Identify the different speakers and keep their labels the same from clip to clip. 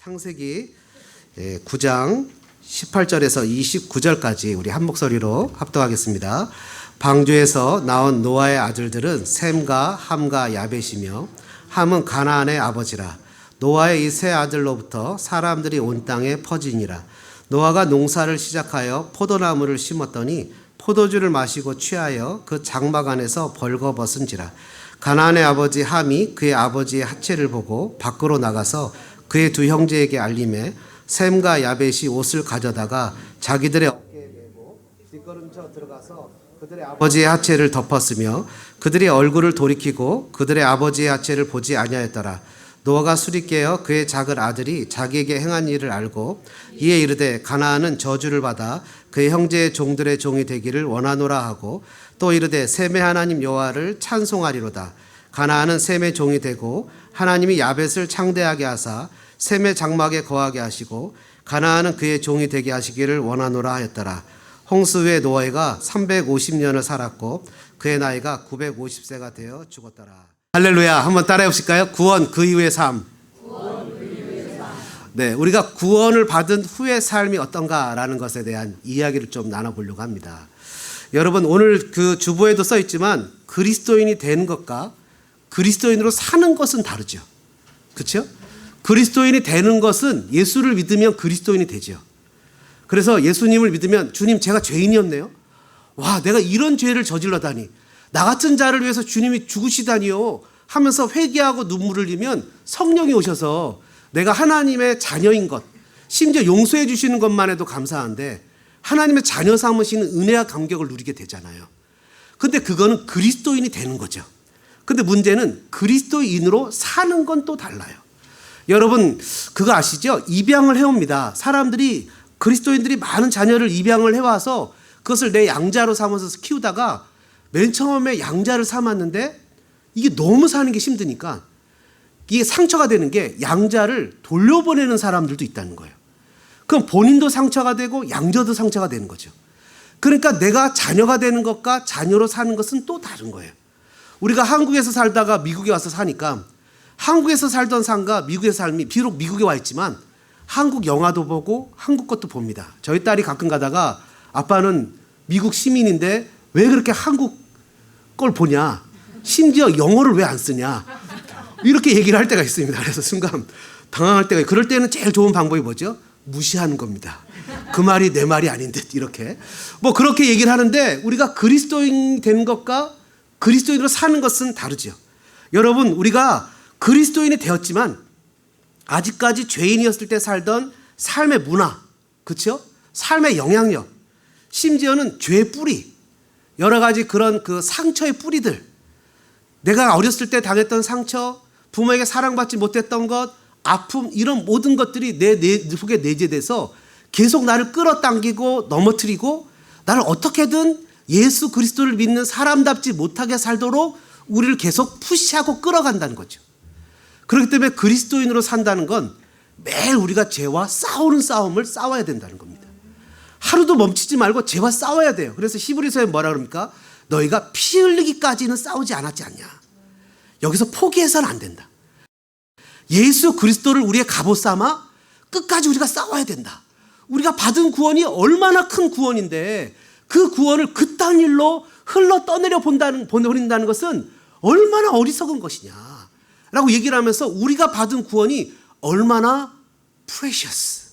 Speaker 1: 창세기 9장 18절에서 29절까지 우리 한 목소리로 합독하겠습니다. 방주에서 나온 노아의 아들들은 셈과 함과 야벳이며 함은 가나안의 아버지라. 노아의 이 세 아들로부터 사람들이 온 땅에 퍼지니라. 노아가 농사를 시작하여 포도나무를 심었더니 포도주를 마시고 취하여 그 장막 안에서 벌거벗은지라. 가나안의 아버지 함이 그의 아버지의 하체를 보고 밖으로 나가서 그의 두 형제에게 알림해 셈과 야벳이 옷을 가져다가 자기들의 어깨에 메고 뒷걸음쳐 들어가서 그들의 아버지의 하체를 덮었으며 그들의 얼굴을 돌이키고 그들의 아버지의 하체를 보지 아니하였더라. 노아가 술이 깨어 그의 작은 아들이 자기에게 행한 일을 알고 이에 이르되 가나안은 저주를 받아 그의 형제의 종들의 종이 되기를 원하노라 하고 또 이르되 셈의 하나님 여호와를 찬송하리로다. 가나안은 셈의 종이 되고 하나님이 야벳을 창대하게 하사 셈의 장막에 거하게 하시고 가나안은 그의 종이 되게 하시기를 원하노라 하였더라. 홍수 후에 노아가 350년을 살았고 그의 나이가 950세가 되어 죽었더라. 할렐루야. 한번 따라해 보실까요? 구원 그 이후의 삶. 네, 우리가 구원을 받은 후의 삶이 어떤가라는 것에 대한 이야기를 좀 나눠보려고 합니다. 여러분, 오늘 그 주보에도 써 있지만 그리스도인이 되는 것과 그리스도인으로 사는 것은 다르죠. 그렇죠? 그리스도인이 되는 것은 예수를 믿으면 그리스도인이 되죠. 그래서 예수님을 믿으면 주님 제가 죄인이었네요. 와, 내가 이런 죄를 저질러다니. 나 같은 자를 위해서 주님이 죽으시다니요 하면서 회개하고 눈물을 흘리면 성령이 오셔서 내가 하나님의 자녀인 것, 심지어 용서해 주시는 것만 해도 감사한데 하나님의 자녀 삼으시는 은혜와 감격을 누리게 되잖아요. 근데 그거는 그리스도인이 되는 거죠. 근데 문제는 그리스도인으로 사는 건 또 달라요. 여러분 그거 아시죠? 입양을 해옵니다. 사람들이 그리스도인들이 많은 자녀를 입양을 해와서 그것을 내 양자로 삼아서 키우다가 맨 처음에 양자를 삼았는데 이게 너무 사는 게 힘드니까 이게 상처가 되는 게 양자를 돌려보내는 사람들도 있다는 거예요. 그럼 본인도 상처가 되고 양자도 상처가 되는 거죠. 그러니까 내가 자녀가 되는 것과 자녀로 사는 것은 또 다른 거예요. 우리가 한국에서 살다가 미국에 와서 사니까 한국에서 살던 삶과 미국의 삶이 비록 미국에 와 있지만 한국 영화도 보고 한국 것도 봅니다. 저희 딸이 가끔 가다가 아빠는 미국 시민인데 왜 그렇게 한국 걸 보냐, 심지어 영어를 왜 안 쓰냐, 이렇게 얘기를 할 때가 있습니다. 그래서 순간 당황할 때가, 그럴 때는 제일 좋은 방법이 뭐죠? 무시하는 겁니다. 그 말이 내 말이 아닌 듯, 이렇게 뭐 그렇게 얘기를 하는데 우리가 그리스도인 되는 것과 그리스도인으로 사는 것은 다르죠. 여러분 우리가 그리스도인이 되었지만 아직까지 죄인이었을 때 살던 삶의 문화, 그렇죠? 삶의 영향력, 심지어는 죄의 뿌리, 여러 가지 그런 그 상처의 뿌리들, 내가 어렸을 때 당했던 상처, 부모에게 사랑받지 못했던 것, 아픔, 이런 모든 것들이 내 속에 내재돼서 계속 나를 끌어당기고 넘어뜨리고 나를 어떻게든 예수 그리스도를 믿는 사람답지 못하게 살도록 우리를 계속 푸시하고 끌어간다는 거죠. 그렇기 때문에 그리스도인으로 산다는 건 매일 우리가 죄와 싸우는 싸움을 싸워야 된다는 겁니다. 하루도 멈추지 말고 죄와 싸워야 돼요. 그래서 히브리서에 뭐라 그럽니까? 너희가 피 흘리기까지는 싸우지 않았지 않냐. 여기서 포기해서는 안 된다. 예수 그리스도를 우리의 갑옷 삼아 끝까지 우리가 싸워야 된다. 우리가 받은 구원이 얼마나 큰 구원인데 그 구원을 그딴 일로 흘러 떠내려 보낸다는 것은 얼마나 어리석은 것이냐 라고 얘기를 하면서 우리가 받은 구원이 얼마나 precious,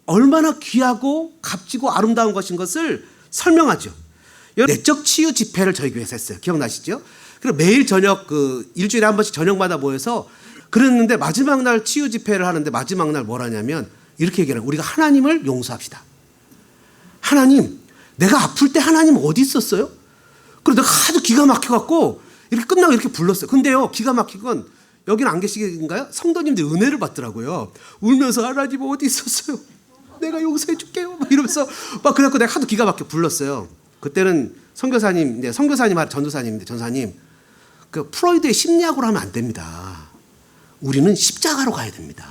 Speaker 1: 얼마나 귀하고 값지고 아름다운 것인 것을 설명하죠. 내적 치유 집회를 저희 교회에서 했어요. 기억나시죠? 그리고 매일 저녁 일주일에 한 번씩 저녁마다 모여서 그랬는데 마지막 날 치유 집회를 하는데 마지막 날 뭘 하냐면 이렇게 얘기해요. 우리가 하나님을 용서합시다. 하나님, 내가 아플 때 하나님 어디 있었어요? 그래서 내가 아주 기가 막혀갖고 이렇게 끝나고 이렇게 불렀어요. 근데요, 기가 막힌 건 여기는 안 계시긴가요? 성도님들 은혜를 받더라고요. 울면서 하나님 어디 있었어요? 내가 용서해 줄게요. 막 이러면서 막 그래갖고 내가 하도 기가 막혀 불렀어요. 그때는 선교사님, 전도사님인데 전사님, 그 프로이드의 심리학으로 하면 안 됩니다. 우리는 십자가로 가야 됩니다.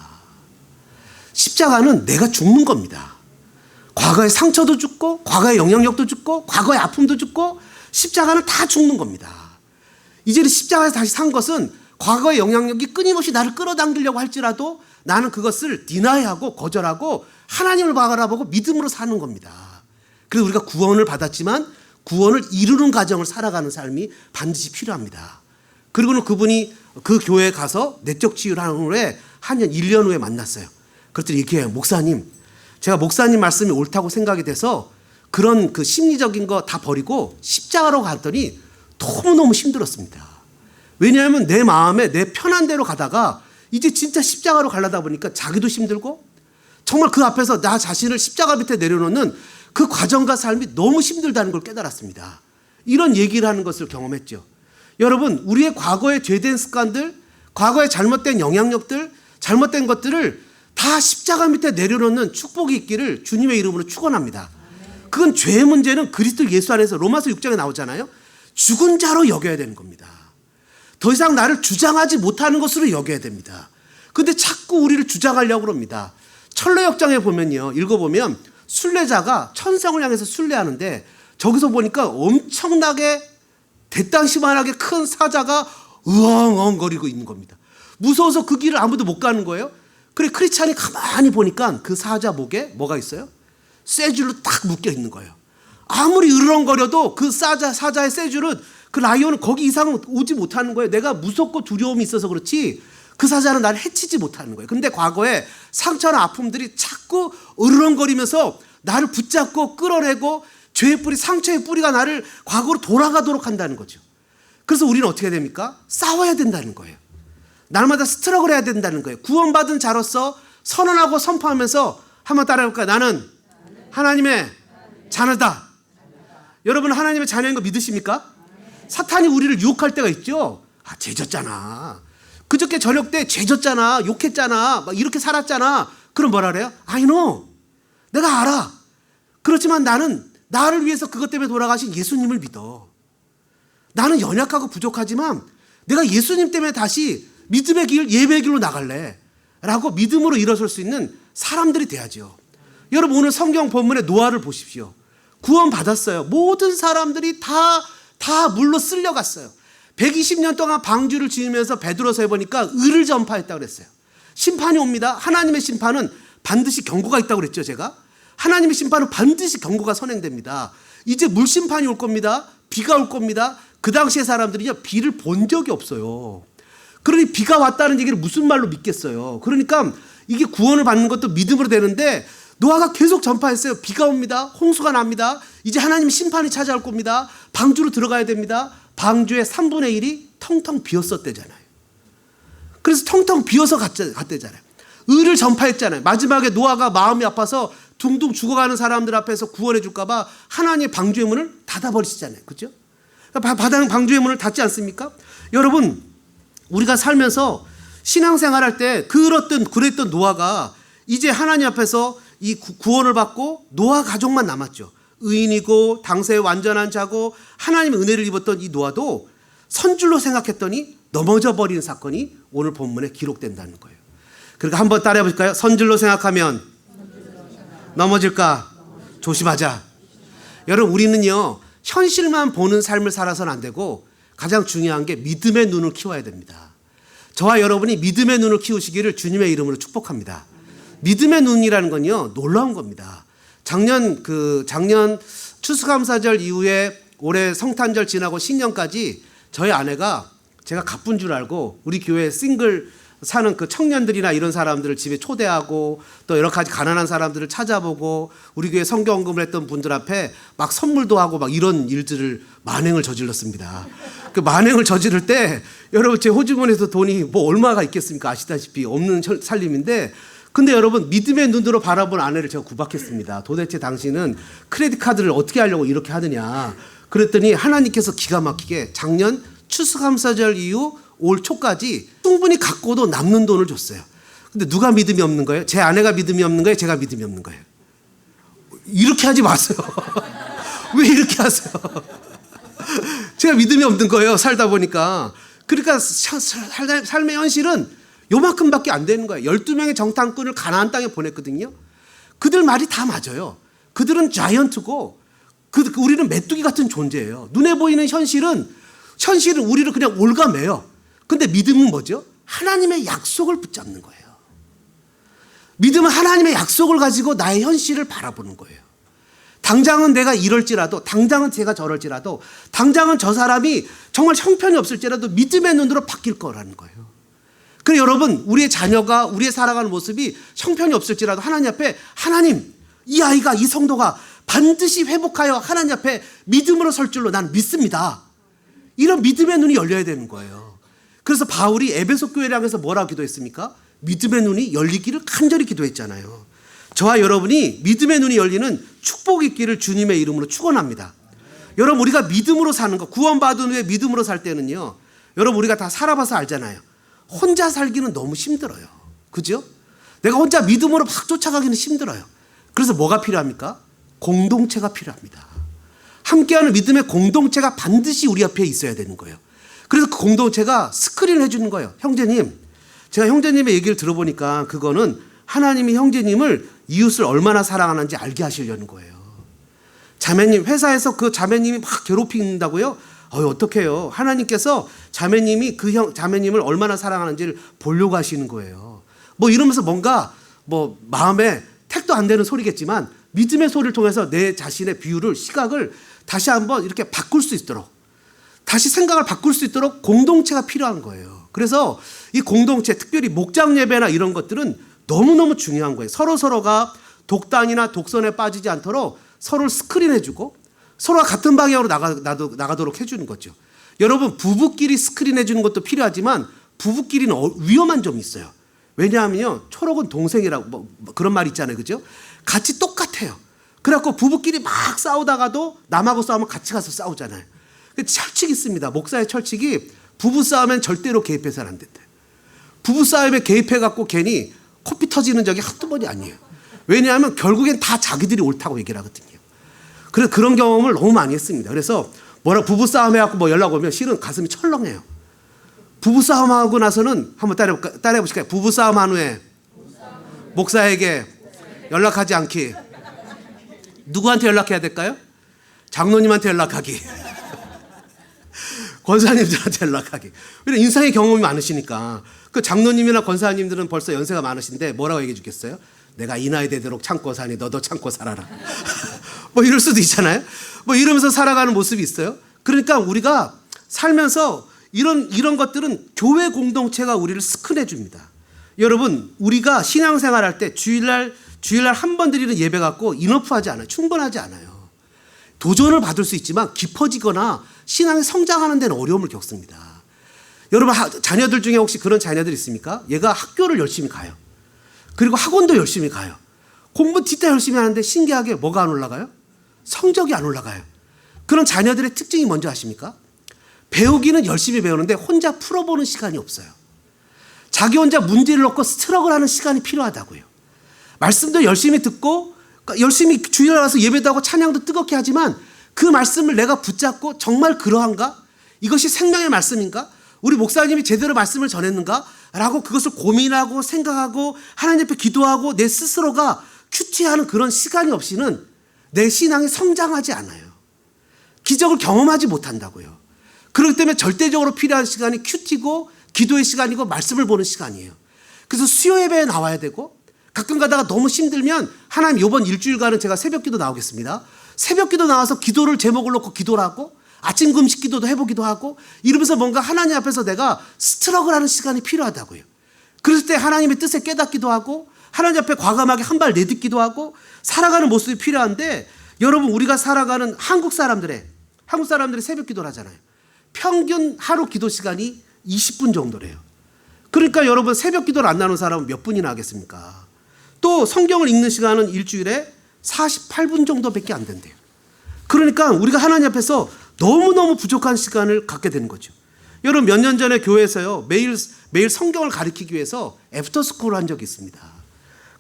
Speaker 1: 십자가는 내가 죽는 겁니다. 과거의 상처도 죽고 과거의 영향력도 죽고 과거의 아픔도 죽고 십자가는 다 죽는 겁니다. 이제는 십자가에서 다시 산 것은 과거의 영향력이 끊임없이 나를 끌어당기려고 할지라도 나는 그것을 디나이하고 거절하고 하나님을 바라보고 믿음으로 사는 겁니다. 그래서 우리가 구원을 받았지만 구원을 이루는 과정을 살아가는 삶이 반드시 필요합니다. 그리고는 그분이 그 교회에 가서 내적 치유를 한 후에 한 년, 1년 후에 만났어요. 그랬더니 얘기해요. 목사님, 제가 목사님 말씀이 옳다고 생각이 돼서 그런 그 심리적인 거 다 버리고 십자가로 갔더니 너무너무 힘들었습니다. 왜냐하면 내 마음에 내 편한 대로 가다가 이제 진짜 십자가로 가려다 보니까 자기도 힘들고 정말 그 앞에서 나 자신을 십자가 밑에 내려놓는 그 과정과 삶이 너무 힘들다는 걸 깨달았습니다. 이런 얘기를 하는 것을 경험했죠. 여러분, 우리의 과거의 죄된 습관들, 과거의 잘못된 영향력들, 잘못된 것들을 다 십자가 밑에 내려놓는 축복이 있기를 주님의 이름으로 축원합니다. 그건 죄의 문제는 그리스도 예수 안에서 로마서 6장에 나오잖아요. 죽은 자로 여겨야 되는 겁니다. 더 이상 나를 주장하지 못하는 것으로 여겨야 됩니다. 근데 자꾸 우리를 주장하려고 합니다. 철로역장에 보면요, 읽어보면 순례자가 천성을 향해서 순례하는데 저기서 보니까 엄청나게 대땅시만하게 큰 사자가 으엉엉거리고 있는 겁니다. 무서워서 그 길을 아무도 못 가는 거예요. 그래 크리스찬이 가만히 보니까 그 사자 목에 뭐가 있어요? 쇠줄로 딱 묶여 있는 거예요. 아무리 으르렁거려도 그 사자의 쇠줄은 그 라이온은 거기 이상은 오지 못하는 거예요. 내가 무섭고 두려움이 있어서 그렇지 그 사자는 나를 해치지 못하는 거예요. 근데 과거에 상처나 아픔들이 자꾸 으르렁거리면서 나를 붙잡고 끌어내고 죄의 뿌리, 상처의 뿌리가 나를 과거로 돌아가도록 한다는 거죠. 그래서 우리는 어떻게 됩니까? 싸워야 된다는 거예요. 날마다 스트럭을 해야 된다는 거예요. 구원받은 자로서 선언하고 선포하면서 한번 따라해볼까요? 나는 하나님의 자녀다. 여러분 하나님의 자녀인 거 믿으십니까? 사탄이 우리를 유혹할 때가 있죠. 아, 죄졌잖아. 그저께 저녁 때 죄졌잖아. 욕했잖아. 막 이렇게 살았잖아. 그럼 뭐라 그래요? I know. 내가 알아. 그렇지만 나는 나를 위해서 그것 때문에 돌아가신 예수님을 믿어. 나는 연약하고 부족하지만 내가 예수님 때문에 다시 믿음의 길, 예배의 길로 나갈래 라고 믿음으로 일어설 수 있는 사람들이 돼야죠. 여러분 오늘 성경 본문의 노아를 보십시오. 구원 받았어요. 모든 사람들이 다 물로 쓸려갔어요. 120년 동안 방주를 지으면서 베드로서에 보니까 의를 전파했다고 그랬어요. 심판이 옵니다. 하나님의 심판은 반드시 경고가 있다고 그랬죠. 제가 하나님의 심판은 반드시 경고가 선행됩니다. 이제 물심판이 올 겁니다. 비가 올 겁니다. 그 당시에 사람들이 비를 본 적이 없어요. 그러니 비가 왔다는 얘기를 무슨 말로 믿겠어요. 그러니까 이게 구원을 받는 것도 믿음으로 되는데 노아가 계속 전파했어요. 비가 옵니다. 홍수가 납니다. 이제 하나님 심판이 찾아올 겁니다. 방주로 들어가야 됩니다. 방주의 3분의 1이 텅텅 비었었대잖아요. 그래서 텅텅 비어서 갔대잖아요. 의를 전파했잖아요. 마지막에 노아가 마음이 아파서 둥둥 죽어가는 사람들 앞에서 구원해 줄까 봐 하나님의 방주의 문을 닫아버리시잖아요. 그렇죠? 방주의 문을 닫지 않습니까? 여러분 우리가 살면서 신앙생활할 때 그랬던 노아가 이제 하나님 앞에서 이 구원을 받고 노아 가족만 남았죠. 의인이고 당세의 완전한 자고 하나님의 은혜를 입었던 이 노아도 선줄로 생각했더니 넘어져 버리는 사건이 오늘 본문에 기록된다는 거예요. 그러니까 한번 따라해 볼까요? 선줄로 생각하면 넘어질까? 조심하자. 여러분 우리는요 현실만 보는 삶을 살아서는 안 되고 가장 중요한 게 믿음의 눈을 키워야 됩니다. 저와 여러분이 믿음의 눈을 키우시기를 주님의 이름으로 축복합니다. 믿음의 눈이라는 건요 놀라운 겁니다. 작년 추수감사절 이후에 올해 성탄절 지나고 신년까지 저희 아내가 제가 가쁜 줄 알고 우리 교회 싱글 사는 그 청년들이나 이런 사람들을 집에 초대하고 또 여러 가지 가난한 사람들을 찾아보고 우리 교회 성경언급을 했던 분들 앞에 막 선물도 하고 막 이런 일들을 만행을 저질렀습니다. 그 만행을 저지를 때 여러분 제 호주머니에서 돈이 뭐 얼마가 있겠습니까? 아시다시피 없는 살림인데 근데 여러분 믿음의 눈으로 바라본 아내를 제가 구박했습니다. 도대체 당신은 크레딧 카드를 어떻게 하려고 이렇게 하느냐. 그랬더니 하나님께서 기가 막히게 작년 추수감사절 이후 올 초까지 충분히 갖고도 남는 돈을 줬어요. 근데 누가 믿음이 없는 거예요? 제 아내가 믿음이 없는 거예요? 제가 믿음이 없는 거예요? 이렇게 하지 마세요. 왜 이렇게 하세요? 제가 믿음이 없는 거예요. 살다 보니까. 그러니까 삶의 현실은 요만큼밖에 안 되는 거예요. 12명의 정탐꾼을 가나안 땅에 보냈거든요. 그들 말이 다 맞아요. 그들은 자이언트고 우리는 메뚜기 같은 존재예요. 눈에 보이는 현실은 우리를 그냥 올가매요. 근데 믿음은 뭐죠? 하나님의 약속을 붙잡는 거예요. 믿음은 하나님의 약속을 가지고 나의 현실을 바라보는 거예요. 당장은 내가 이럴지라도, 당장은 제가 저럴지라도, 당장은 저 사람이 정말 형편이 없을지라도 믿음의 눈으로 바뀔 거라는 거예요. 그래서 여러분, 우리의 자녀가 우리의 살아가는 모습이 형편이 없을지라도 하나님 앞에, 하나님, 이 아이가, 이 성도가 반드시 회복하여 하나님 앞에 믿음으로 설 줄로 난 믿습니다. 이런 믿음의 눈이 열려야 되는 거예요. 그래서 바울이 에베소 교회를 향해서 뭐라고 기도했습니까? 믿음의 눈이 열리기를 간절히 기도했잖아요. 저와 여러분이 믿음의 눈이 열리는 축복이 있기를 주님의 이름으로 축원합니다. 여러분, 우리가 믿음으로 사는 거, 구원받은 후에 믿음으로 살 때는요, 여러분 우리가 다 살아봐서 알잖아요. 혼자 살기는 너무 힘들어요. 그죠? 내가 혼자 믿음으로 막 쫓아가기는 힘들어요. 그래서 뭐가 필요합니까? 공동체가 필요합니다. 함께하는 믿음의 공동체가 반드시 우리 앞에 있어야 되는 거예요. 그래서 그 공동체가 스크린을 해주는 거예요. 형제님, 제가 형제님의 얘기를 들어보니까 그거는 하나님이 형제님을, 이웃을 얼마나 사랑하는지 알게 하시려는 거예요. 자매님, 회사에서 그 자매님이 막 괴롭힌다고요? 어떡해요. 하나님께서 자매님이 자매님을 얼마나 사랑하는지를 보려고 하시는 거예요. 뭐 이러면서 뭔가 마음에 택도 안 되는 소리겠지만 믿음의 소리를 통해서 내 자신의 비유를, 시각을 다시 한번 이렇게 바꿀 수 있도록, 다시 생각을 바꿀 수 있도록 공동체가 필요한 거예요. 그래서 이 공동체, 특별히 목장 예배나 이런 것들은 너무너무 중요한 거예요. 서로가 독단이나 독선에 빠지지 않도록 서로를 스크린해주고 서로가 같은 방향으로 나가도록 해주는 거죠. 여러분, 부부끼리 스크린해주는 것도 필요하지만 부부끼리는 위험한 점이 있어요. 왜냐하면요, 초록은 동생이라고 그런 말 있잖아요. 그죠? 같이 똑같아요. 그래갖고 부부끼리 막 싸우다가도 남하고 싸우면 같이 가서 싸우잖아요. 철칙이 있습니다. 목사의 철칙이 부부 싸움엔 절대로 개입해서는 안 된대. 부부 싸움에 개입해갖고 괜히 코피 터지는 적이 한두 번이 아니에요. 왜냐하면 결국엔 다 자기들이 옳다고 얘기를 하거든요. 그래서 그런 경험을 너무 많이 했습니다. 그래서 부부 싸움 해갖고 연락 오면 실은 가슴이 철렁해요. 부부 싸움하고 나서는 한번 따라해보실까요? 부부 싸움 한 후에 목사에게 연락하지 않기. 누구한테 연락해야 될까요? 장로님한테 연락하기. 권사님들한테 연락하기. 왜냐면 인생의 경험이 많으시니까. 그 장로님이나 권사님들은 벌써 연세가 많으신데 뭐라고 얘기해 주겠어요? 내가 이 나이 되도록 참고 사니 너도 참고 살아라. 이럴 수도 있잖아요. 이러면서 살아가는 모습이 있어요. 그러니까 우리가 살면서 이런 것들은 교회 공동체가 우리를 스크린해 줍니다. 여러분, 우리가 신앙생활할 때 주일날 한 번 드리는 예배 갖고 이너프하지 않아요. 충분하지 않아요. 도전을 받을 수 있지만 깊어지거나 신앙이 성장하는 데는 어려움을 겪습니다. 여러분, 자녀들 중에 혹시 그런 자녀들 있습니까? 얘가 학교를 열심히 가요. 그리고 학원도 열심히 가요. 공부 진짜 열심히 하는데 신기하게 뭐가 안 올라가요? 성적이 안 올라가요. 그런 자녀들의 특징이 뭔지 아십니까? 배우기는 열심히 배우는데 혼자 풀어보는 시간이 없어요. 자기 혼자 문제를 놓고 스트럭을 하는 시간이 필요하다고요. 말씀도 열심히 듣고 열심히 주일날 와서 예배도 하고 찬양도 뜨겁게 하지만 그 말씀을 내가 붙잡고 정말 그러한가? 이것이 생명의 말씀인가? 우리 목사님이 제대로 말씀을 전했는가? 라고 그것을 고민하고 생각하고 하나님 앞에 기도하고 내 스스로가 큐티하는 그런 시간이 없이는 내 신앙이 성장하지 않아요. 기적을 경험하지 못한다고요. 그렇기 때문에 절대적으로 필요한 시간이 큐티고 기도의 시간이고 말씀을 보는 시간이에요. 그래서 수요 예배에 나와야 되고 가끔 가다가 너무 힘들면 하나님 이번 일주일간은 제가 새벽기도 나오겠습니다. 새벽기도 나와서 기도를 제목을 놓고 기도를 하고 아침 금식 기도도 해보기도 하고 이러면서 뭔가 하나님 앞에서 내가 스트럭을 하는 시간이 필요하다고요. 그랬을 때 하나님의 뜻에 깨닫기도 하고 하나님 앞에 과감하게 한 발 내딛기도 하고 살아가는 모습이 필요한데 여러분 우리가 살아가는 한국 사람들의 새벽 기도를 하잖아요. 평균 하루 기도 시간이 20분 정도래요. 그러니까 여러분 새벽 기도를 안 나누는 사람은 몇 분이나 하겠습니까? 또 성경을 읽는 시간은 일주일에 48분 정도밖에 안 된대요. 그러니까 우리가 하나님 앞에서 너무너무 부족한 시간을 갖게 되는 거죠. 여러분 몇 년 전에 교회에서요 매일 성경을 가르치기 위해서 애프터스쿨을 한 적이 있습니다.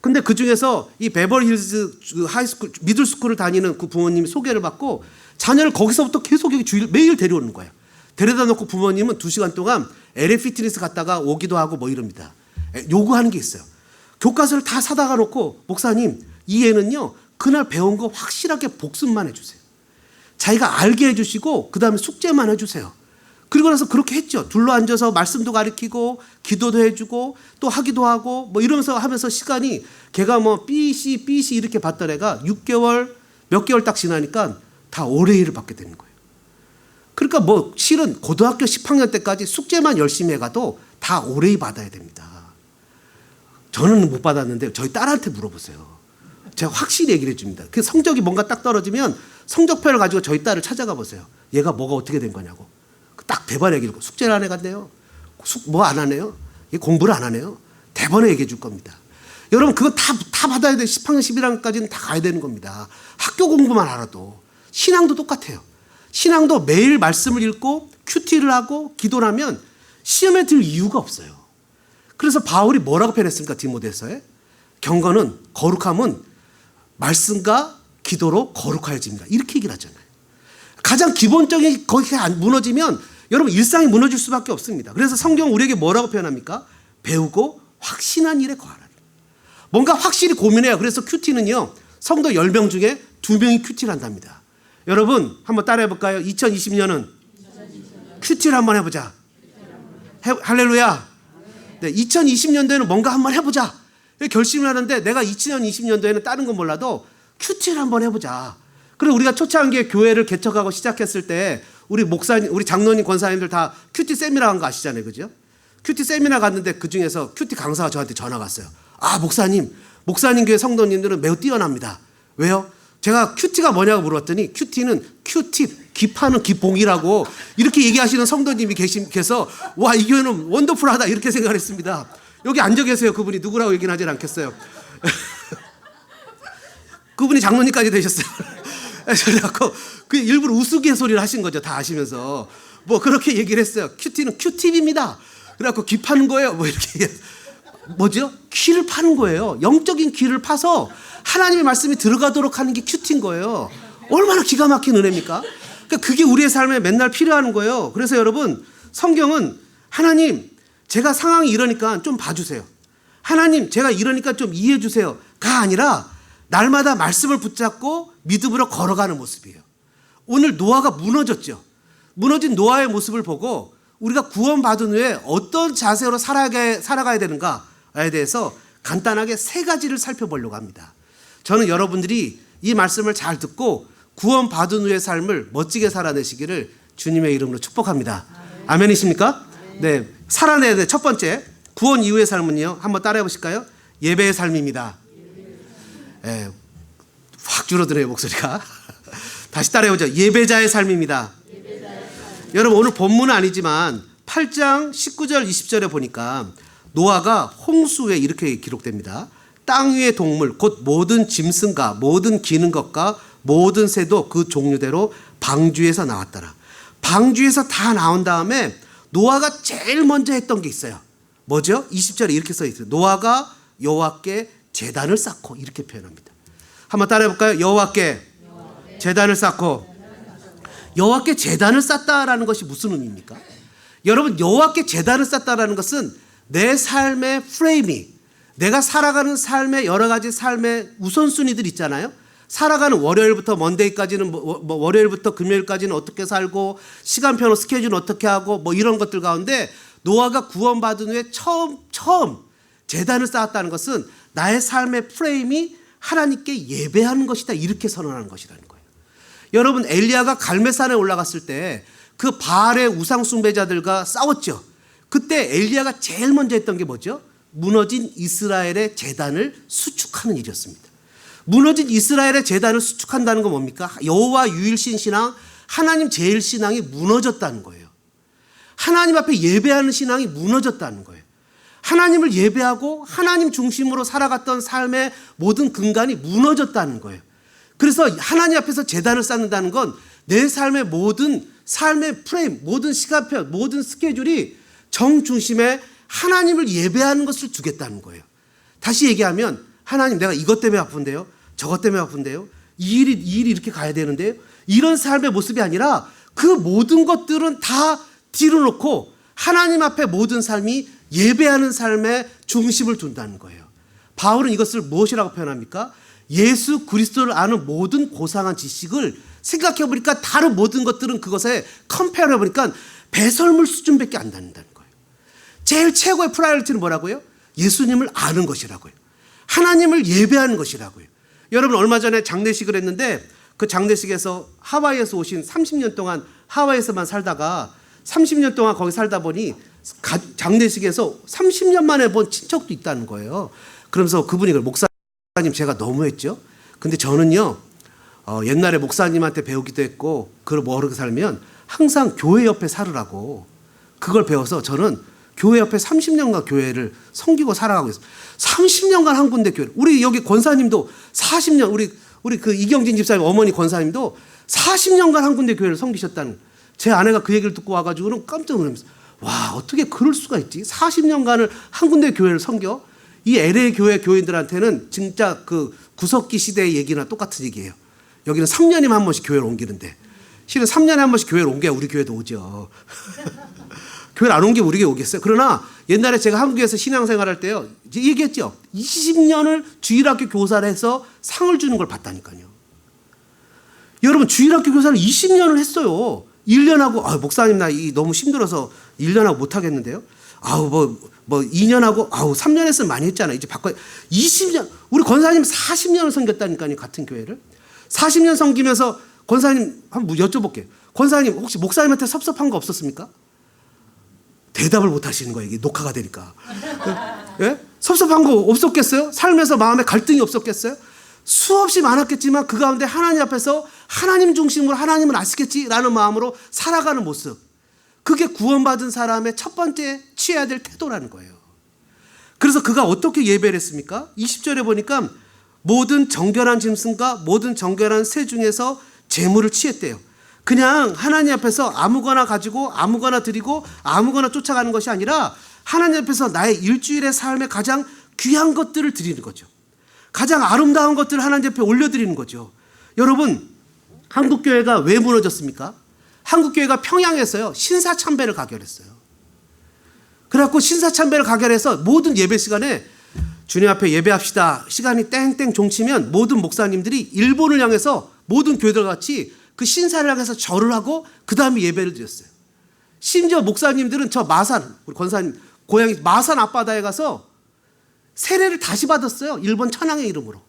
Speaker 1: 근데 그 중에서 이 베버리힐즈 하이스쿨 미들스쿨을 다니는 그 부모님이 소개를 받고 자녀를 거기서부터 계속 주일 매일 데려오는 거예요. 데려다 놓고 부모님은 2시간 동안 LA 피트니스 갔다가 오기도 하고 뭐 이럽니다. 요구하는 게 있어요. 교과서를 다 사다가 놓고 목사님 이 애는요 그날 배운 거 확실하게 복습만 해주세요. 자기가 알게 해주시고 그 다음에 숙제만 해주세요. 그리고 나서 그렇게 했죠. 둘러 앉아서 말씀도 가르치고 기도도 해주고 또 하기도 하고 뭐 이러면서 하면서 시간이 걔가 뭐 BC 이렇게 받던 애가 6개월 몇 개월 딱 지나니까 다 올해일을 받게 되는 거예요. 그러니까 뭐 실은 고등학교 10학년 때까지 숙제만 열심히 해가도 다 올해일 받아야 됩니다. 저는 못 받았는데 저희 딸한테 물어보세요. 제가 확실히 얘기를 해줍니다. 그 성적이 뭔가 딱 떨어지면 성적표를 가지고 저희 딸을 찾아가 보세요. 얘가 뭐가 어떻게 된 거냐고. 딱 대번에 얘기해 주고 숙제를 안 해갔네요. 뭐 안 하네요. 공부를 안 하네요. 대번에 얘기해 줄 겁니다. 여러분 그거 다 받아야 돼요. 10학년 11학년까지는 다 가야 되는 겁니다. 학교 공부만 알아도. 신앙도 똑같아요. 신앙도 매일 말씀을 읽고 큐티를 하고 기도를 하면 시험에 들 이유가 없어요. 그래서 바울이 뭐라고 표현했습니까? 디모데서에 경건은 거룩함은 말씀과 기도로 거룩하여집니다. 이렇게 얘기를 하잖아요. 가장 기본적인 거기가 무너지면 여러분 일상이 무너질 수밖에 없습니다. 그래서 성경 우리에게 뭐라고 표현합니까? 배우고 확신한 일에 거하라. 뭔가 확실히 고민해요. 그래서 큐티는요. 성도 10명 중에 2명이 큐티를 한답니다. 여러분 한번 따라해 볼까요? 2020년은 큐티를 한번 해보자. 할렐루야. 네, 2020년도에는 뭔가 한번 해보자. 결심을 하는데 내가 2020년도에는 다른 건 몰라도 큐티를 한번 해보자. 그리고 우리가 초창기에 교회를 개척하고 시작했을 때 우리 목사님, 우리 장로님, 권사님들 다 큐티 세미나 간 거 아시잖아요. 그죠? 큐티 세미나 갔는데 그 중에서 큐티 강사가 저한테 전화가 왔어요. 아, 목사님 교회 성도님들은 매우 뛰어납니다. 왜요? 제가 큐티가 뭐냐고 물었더니 큐티는 큐팁, 기파는 기봉이라고 이렇게 얘기하시는 성도님이 계셔서 와, 이 교회는 원더풀하다 이렇게 생각을 했습니다. 여기 앉아 계세요. 그분이 누구라고 얘기는 하진 않겠어요. 그분이 장로님까지 되셨어요. 그래서 그 일부러 우스갯소리를 하신 거죠. 다 아시면서 뭐 그렇게 얘기를 했어요. 큐티는 큐팁입니다. 그래갖고 귀 파는 거예요. 뭐 이렇게 뭐죠? 귀를 파는 거예요. 영적인 귀를 파서 하나님의 말씀이 들어가도록 하는 게 큐티인 거예요. 얼마나 기가 막힌 은혜입니까? 그러니까 그게 우리의 삶에 맨날 필요한 거예요. 그래서 여러분 성경은 하나님 제가 상황이 이러니까 좀 봐주세요. 하나님 제가 이러니까 좀 이해해 주세요가 아니라 날마다 말씀을 붙잡고 믿음으로 걸어가는 모습이에요. 오늘 노아가 무너졌죠. 무너진 노아의 모습을 보고 우리가 구원받은 후에 어떤 자세로 살아가야 되는가에 대해서 간단하게 3가지를 살펴보려고 합니다. 저는 여러분들이 이 말씀을 잘 듣고 구원받은 후의 삶을 멋지게 살아내시기를 주님의 이름으로 축복합니다. 아멘이십니까? 네, 살아내야 돼. 첫 번째, 구원 이후의 삶은요. 한번 따라해 보실까요? 예배의 삶입니다. 네, 확 줄어드네요 목소리가. 다시 따라해보죠. 예배자의 삶입니다. 여러분 오늘 본문은 아니지만 8장 19절 20절에 보니까 노아가 홍수에 이렇게 기록됩니다. 땅 위의 동물 곧 모든 짐승과 모든 기는 것과 모든 새도 그 종류대로 방주에서 나왔더라. 방주에서 다 나온 다음에 노아가 제일 먼저 했던 게 있어요. 뭐죠? 20절에 이렇게 써 있어요. 노아가 여호와께 제단을 쌓고 이렇게 표현합니다. 한번 따라해 볼까요? 여호와께 제단을 쌓고. 여호와께 제단을 쌓다라는 것이 무슨 의미입니까? 여러분 여호와께 제단을 쌓다라는 것은 내 삶의 프레임이 내가 살아가는 삶의 여러 가지 삶의 우선순위들 있잖아요. 살아가는 월요일부터 먼데이까지는 뭐 월요일부터 금요일까지는 어떻게 살고 시간표로 스케줄은 어떻게 하고 뭐 이런 것들 가운데 노아가 구원받은 후에 처음 제단을 쌓았다는 것은 나의 삶의 프레임이 하나님께 예배하는 것이다 이렇게 선언하는 것이라는 거예요. 여러분 엘리야가 갈멜산에 올라갔을 때 그 바알의 우상 숭배자들과 싸웠죠. 그때 엘리야가 제일 먼저 했던 게 뭐죠? 무너진 이스라엘의 제단을 수축하는 일이었습니다. 무너진 이스라엘의 제단을 수축한다는 건 뭡니까? 여호와 유일신 신앙, 하나님 제일 신앙이 무너졌다는 거예요. 하나님 앞에 예배하는 신앙이 무너졌다는 거예요. 하나님을 예배하고 하나님 중심으로 살아갔던 삶의 모든 근간이 무너졌다는 거예요. 그래서 하나님 앞에서 제단을 쌓는다는 건 내 삶의 모든 삶의 프레임, 모든 시간표, 모든 스케줄이 정중심에 하나님을 예배하는 것을 두겠다는 거예요. 다시 얘기하면 하나님 내가 이것 때문에 아픈데요. 저것 때문에 아픈데요. 이 일이 이렇게 가야 되는데요. 이런 삶의 모습이 아니라 그 모든 것들은 다 뒤로 놓고 하나님 앞에 모든 삶이 예배하는 삶에 중심을 둔다는 거예요. 바울은 이것을 무엇이라고 표현합니까? 예수 그리스도를 아는 모든 고상한 지식을 생각해 보니까 다른 모든 것들은 그것에 컴페어해 보니까 배설물 수준밖에 안 된다는 거예요. 제일 최고의 프라이어리티는 뭐라고요? 예수님을 아는 것이라고요. 하나님을 예배하는 것이라고요. 여러분 얼마 전에 장례식을 했는데 그 장례식에서 하와이에서 오신 30년 동안 하와이에서만 살다가 30년 동안 거기 살다 보니 장례식에서 30년 만에 본 친척도 있다는 거예요. 그러면서 그분이 목사님 제가 너무했죠. 근데 저는요 옛날에 목사님한테 배우기도 했고 그걸 모르고 살면 항상 교회 옆에 살으라고 그걸 배워서 저는 교회 옆에 30년간 교회를 섬기고 살아가고 있어요. 30년간 한 군데 교회. 우리 여기 권사님도 40년 우리 그 이경진 집사님 어머니 권사님도 40년간 한 군데 교회를 섬기셨다는. 제 아내가 그 얘기를 듣고 와가지고는 깜짝 놀라면서 와 어떻게 그럴 수가 있지? 40년간을 한 군데 교회를 섬겨? 이 LA 교회 교인들한테는 진짜 그 구석기 시대의 얘기나 똑같은 얘기예요. 여기는 3년이면 한 번씩 교회를 옮기는데 실은 3년에 한 번씩 교회를 옮겨야 우리 교회도 오죠. 교회를 안 옮기면 우리 교회 오겠어요? 그러나 옛날에 제가 한국에서 신앙생활할 때요 얘기했죠. 20년을 주일학교 교사를 해서 상을 주는 걸 봤다니까요. 여러분 주일학교 교사를 20년을 했어요. 1년 하고 목사님 나 너무 힘들어서 1년 하고 못 하겠는데요. 뭐 2년 하고 3년 했으면 많이 했잖아. 이제 바꿔 20년. 우리 권사님 40년을 섬겼다니까요. 같은 교회를 40년 섬기면서 권사님 한번 여쭤볼게요. 권사님 혹시 목사님한테 섭섭한 거 없었습니까? 대답을 못 하시는 거예요. 이게 녹화가 되니까. 예? 섭섭한 거 없었겠어요? 삶에서 마음에 갈등이 없었겠어요? 수없이 많았겠지만 그 가운데 하나님 앞에서 하나님 중심으로 하나님은 아시겠지라는 마음으로 살아가는 모습. 그게 구원받은 사람의 첫 번째 취해야 될 태도라는 거예요. 그래서 그가 어떻게 예배를 했습니까? 20절에 보니까 모든 정결한 짐승과 모든 정결한 새 중에서 제물을 취했대요. 그냥 하나님 앞에서 아무거나 가지고 아무거나 드리고 아무거나 쫓아가는 것이 아니라 하나님 앞에서 나의 일주일의 삶에 가장 귀한 것들을 드리는 거죠. 가장 아름다운 것들을 하나님 앞에 올려드리는 거죠. 여러분 한국교회가 왜 무너졌습니까? 한국교회가 평양에서요 신사참배를 가결했어요. 그래갖고 신사참배를 가결해서 모든 예배 시간에 주님 앞에 예배합시다. 시간이 땡땡 종치면 모든 목사님들이 일본을 향해서 모든 교회들 같이 그 신사를 향해서 절을 하고 그 다음에 예배를 드렸어요. 심지어 목사님들은 저 마산 우리 권사님 고향이 마산 앞바다에 가서 세례를 다시 받았어요. 일본 천황의 이름으로.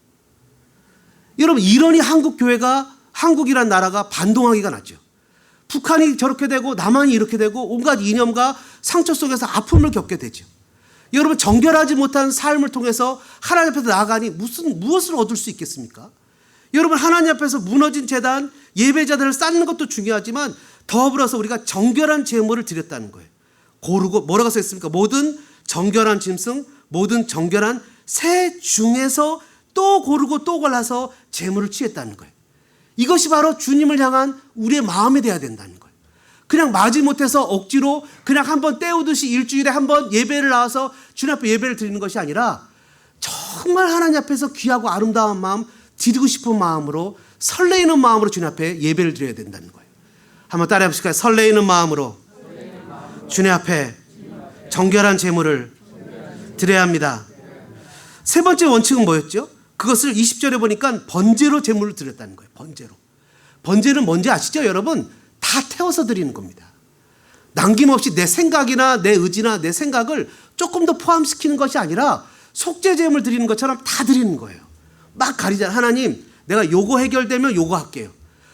Speaker 1: 여러분 이러니 한국교회가 한국이란 나라가 반동하기가 났죠. 북한이 저렇게 되고 남한이 이렇게 되고 온갖 이념과 상처 속에서 아픔을 겪게 되죠. 여러분 정결하지 못한 삶을 통해서 하나님 앞에서 나아가니 무엇을 얻을 수 있겠습니까? 여러분 하나님 앞에서 무너진 제단 예배자들을 쌓는 것도 중요하지만 더불어서 우리가 정결한 제물을 드렸다는 거예요. 고르고 뭐라고 써있습니까? 모든 정결한 짐승 모든 정결한 새 중에서 또 고르고 또 골라서 제물을 취했다는 거예요. 이것이 바로 주님을 향한 우리의 마음이 돼야 된다는 거예요. 그냥 마지못해서 억지로 그냥 한번 때우듯이 일주일에 한번 예배를 나와서 주님 앞에 예배를 드리는 것이 아니라 정말 하나님 앞에서 귀하고 아름다운 마음 드리고 싶은 마음으로 설레이는 마음으로 주님 앞에 예배를 드려야 된다는 거예요. 한번 따라해 보실까요? 설레이는 마음으로 주님 앞에 정결한 제물을 드려야 합니다. 세 번째 원칙은 뭐였죠? 그것을 20절에 보니까 번제로 제물을 드렸다는 거예요. 번제로. 번제는 뭔지 아시죠? 여러분 다 태워서 드리는 겁니다. 남김없이 내 생각이나 내 의지나 내 생각을 조금 더 포함시키는 것이 아니라 속죄제물 드리는 것처럼 다 드리는 거예요. 막 가리잖아요. 하나님 내가 요거 해결되면 요거 할게요.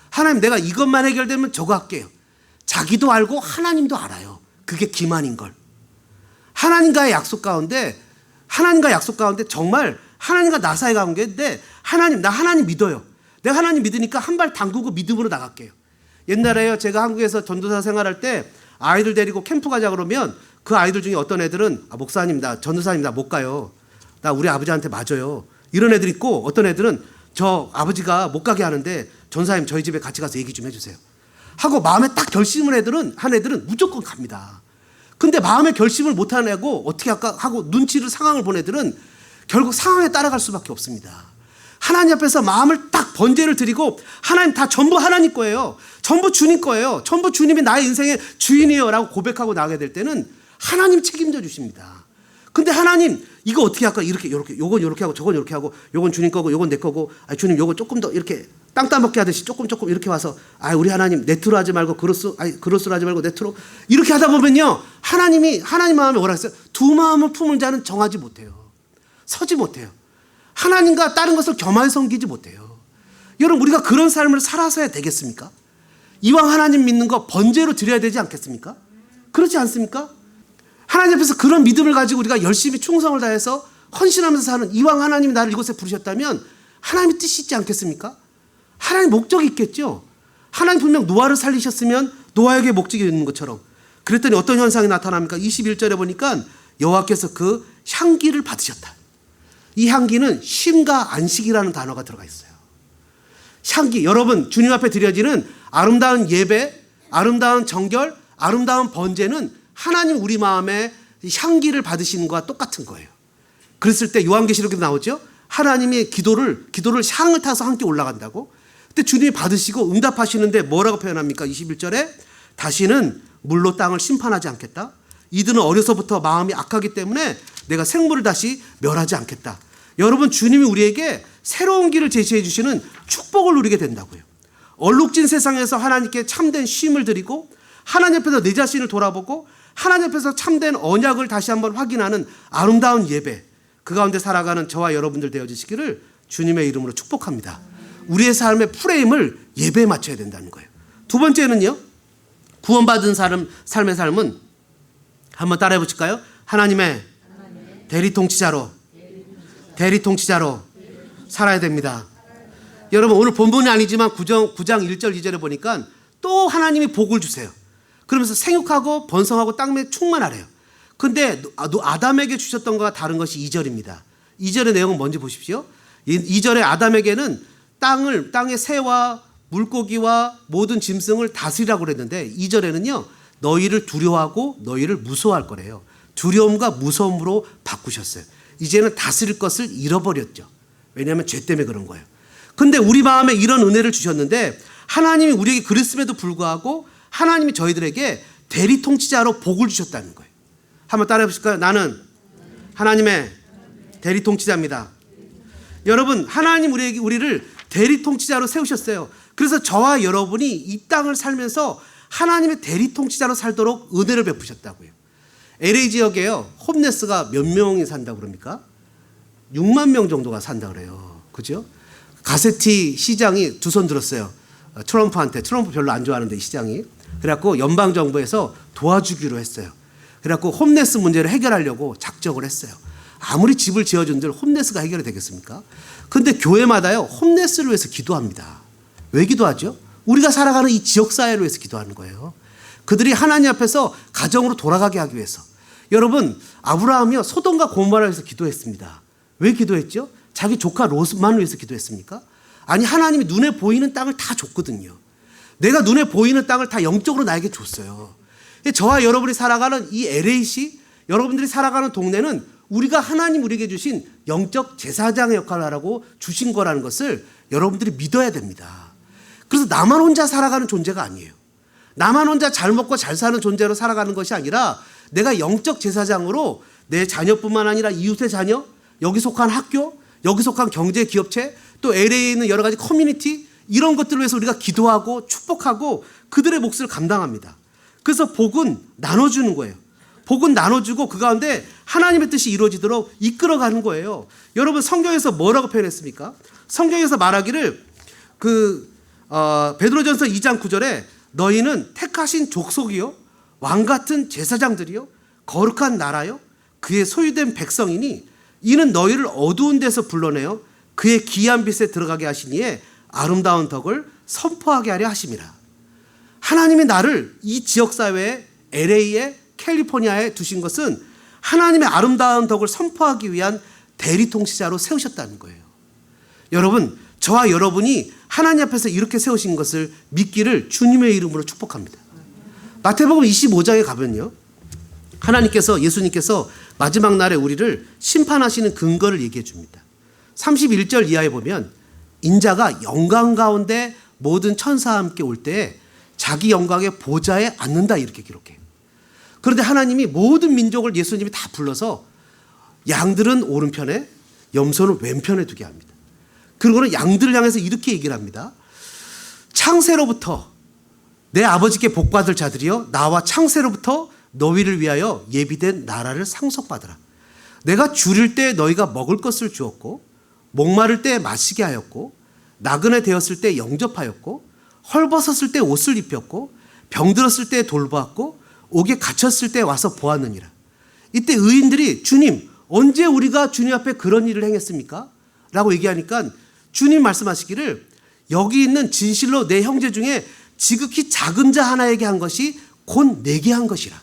Speaker 1: 하나님 내가 이것만 해결되면 저거 할게요. 자기도 알고 하나님도 알아요. 그게 기만인 걸. 하나님과의 약속 가운데 정말 하나님과 나 사이 관계인데 하나님 나 하나님 믿어요. 내가 하나님 믿으니까 한 발 담그고 믿음으로 나갈게요. 옛날에요 제가 한국에서 전도사 생활할 때 아이들 데리고 캠프 가자 그러면 그 아이들 중에 어떤 애들은 목사님 나 전도사님 나 못 가요. 나 우리 아버지한테 맞아요. 이런 애들 있고 어떤 애들은 저 아버지가 못 가게 하는데 전사님 저희 집에 같이 가서 얘기 좀 해주세요. 하고 마음에 딱 결심을 한 애들은 무조건 갑니다. 근데 마음에 결심을 못한 애고 어떻게 할까 하고 상황을 본 애들은 결국 상황에 따라갈 수밖에 없습니다. 하나님 앞에서 마음을 딱 번제를 드리고 하나님 다 전부 하나님 거예요. 전부 주님 거예요. 전부 주님이 나의 인생의 주인이에요 라고 고백하고 나가게 될 때는 하나님 책임져 주십니다. 근데 하나님 이거 어떻게 할까? 이렇게 요건 이렇게 하고 저건 이렇게 하고 요건 주님 거고 요건 내 거고 주님 요거 조금 더 이렇게 땅 따먹게 하듯이 조금 이렇게 와서 우리 하나님 네트로 하지 말고 그로스로 하지 말고 네트로 이렇게 하다 보면요 하나님 마음에 뭐라 했어요? 두 마음을 품은 자는 정하지 못해요. 서지 못해요. 하나님과 다른 것을 겸하여 섬기지 못해요. 여러분 우리가 그런 삶을 살아서야 되겠습니까? 이왕 하나님 믿는 거 번제로 드려야 되지 않겠습니까? 그렇지 않습니까? 하나님 앞에서 그런 믿음을 가지고 우리가 열심히 충성을 다해서 헌신하면서 사는, 이왕 하나님이 나를 이곳에 부르셨다면 하나님의 뜻이 있지 않겠습니까? 하나님 목적이 있겠죠. 하나님 분명 노아를 살리셨으면 노아에게 목적이 있는 것처럼. 그랬더니 어떤 현상이 나타납니까? 21절에 보니까 여호와께서 그 향기를 받으셨다. 이 향기는 쉼과 안식이라는 단어가 들어가 있어요. 향기, 여러분 주님 앞에 드려지는 아름다운 예배, 아름다운 정결, 아름다운 번제는 하나님 우리 마음에 향기를 받으시는 것과 똑같은 거예요. 그랬을 때 요한계시록에도 나오죠. 하나님이 기도를 향을 타서 함께 올라간다고. 그때 주님이 받으시고 응답하시는데 뭐라고 표현합니까? 21절에 다시는 물로 땅을 심판하지 않겠다. 이들은 어려서부터 마음이 악하기 때문에 내가 생물을 다시 멸하지 않겠다. 여러분 주님이 우리에게 새로운 길을 제시해 주시는 축복을 누리게 된다고요. 얼룩진 세상에서 하나님께 참된 쉼을 드리고 하나님 앞에서 내 자신을 돌아보고 하나님 앞에서 참된 언약을 다시 한번 확인하는 아름다운 예배, 그 가운데 살아가는 저와 여러분들 되어주시기를 주님의 이름으로 축복합니다. 우리의 삶의 프레임을 예배에 맞춰야 된다는 거예요. 두 번째는요, 구원받은 삶의 삶은 한번 따라해 보실까요? 하나님의 대리통치자로 살아야 됩니다. 여러분 오늘 본문이 아니지만 9장 1절 2절에 보니까 또 하나님이 복을 주세요. 그러면서 생육하고 번성하고 땅에 충만하래요. 근데 아담에게 주셨던 것과 다른 것이 2절입니다. 2절의 내용은 뭔지 보십시오. 2절에 아담에게는 땅의 새와 물고기와 모든 짐승을 다스리라고 그랬는데 2절에는요 너희를 두려워하고 너희를 무서워할 거래요. 두려움과 무서움으로 바꾸셨어요. 이제는 다스릴 것을 잃어버렸죠. 왜냐하면 죄 때문에 그런 거예요. 근데 우리 마음에 이런 은혜를 주셨는데 하나님이 우리에게 그랬음에도 불구하고 하나님이 저희들에게 대리통치자로 복을 주셨다는 거예요. 한번 따라해 보실까요? 나는 하나님의 대리통치자입니다. 여러분 하나님 우리를 대리통치자로 세우셨어요. 그래서 저와 여러분이 이 땅을 살면서 하나님의 대리통치자로 살도록 은혜를 베푸셨다고요. LA 지역에요 홈레스가 몇 명이 산다고 그럽니까? 6만 명 정도가 산다 그래요. 그죠? 가세티 시장이 두 손 들었어요. 트럼프 별로 안 좋아하는데 이 시장이. 그래갖고 연방정부에서 도와주기로 했어요. 그래갖고 홈레스 문제를 해결하려고 작정을 했어요. 아무리 집을 지어준들 홈레스가 해결이 되겠습니까? 근데 교회마다요 홈레스를 위해서 기도합니다. 왜 기도하죠? 우리가 살아가는 이 지역사회를 위해서 기도하는 거예요. 그들이 하나님 앞에서 가정으로 돌아가게 하기 위해서. 여러분 아브라함이요 소돔과 고모라를 위해서 기도했습니다. 왜 기도했죠? 자기 조카 롯만을 위해서 기도했습니까? 아니 하나님이 눈에 보이는 땅을 다 줬거든요. 내가 눈에 보이는 땅을 다 영적으로 나에게 줬어요. 저와 여러분이 살아가는 이 LA시, 여러분들이 살아가는 동네는 우리가 하나님 우리에게 주신 영적 제사장의 역할을 하라고 주신 거라는 것을 여러분들이 믿어야 됩니다. 그래서 나만 혼자 살아가는 존재가 아니에요. 나만 혼자 잘 먹고 잘 사는 존재로 살아가는 것이 아니라 내가 영적 제사장으로 내 자녀뿐만 아니라 이웃의 자녀, 여기 속한 학교, 여기 속한 경제 기업체, 또 LA에 있는 여러 가지 커뮤니티, 이런 것들을 위해서 우리가 기도하고 축복하고 그들의 몫을 감당합니다. 그래서 복은 나눠주는 거예요. 복은 나눠주고 그 가운데 하나님의 뜻이 이루어지도록 이끌어가는 거예요. 여러분 성경에서 뭐라고 표현했습니까? 성경에서 말하기를 베드로전서 2장 9절에 너희는 택하신 족속이요 왕같은 제사장들이요 거룩한 나라요 그의 소유된 백성이니 이는 너희를 어두운 데서 불러내어 그의 기이한 빛에 들어가게 하시니에 아름다운 덕을 선포하게 하려 하심이라. 하나님이 나를 이 지역사회에 LA에 캘리포니아에 두신 것은 하나님의 아름다운 덕을 선포하기 위한 대리통치자로 세우셨다는 거예요. 여러분 저와 여러분이 하나님 앞에서 이렇게 세우신 것을 믿기를 주님의 이름으로 축복합니다. 마태복음 25장에 가면요 예수님께서 마지막 날에 우리를 심판하시는 근거를 얘기해 줍니다. 31절 이하에 보면 인자가 영광 가운데 모든 천사와 함께 올 때에 자기 영광의 보좌에 앉는다 이렇게 기록해요. 그런데 하나님이 모든 민족을 예수님이 다 불러서 양들은 오른편에, 염소는 왼편에 두게 합니다. 그리고는 양들을 향해서 이렇게 얘기를 합니다. 창세로부터 내 아버지께 복받을 자들이여, 나와 창세로부터 너희를 위하여 예비된 나라를 상속받으라. 내가 줄일 때 너희가 먹을 것을 주었고, 목마를 때 마시게 하였고, 나그네 되었을 때 영접하였고, 헐벗었을 때 옷을 입혔고, 병들었을 때 돌보았고, 옥에 갇혔을 때 와서 보았느니라. 이때 의인들이 주님, 언제 우리가 주님 앞에 그런 일을 행했습니까? 라고 얘기하니까 주님 말씀하시기를, 여기 있는 진실로 내 형제 중에 지극히 작은 자 하나에게 한 것이 곧 내게 한 것이라.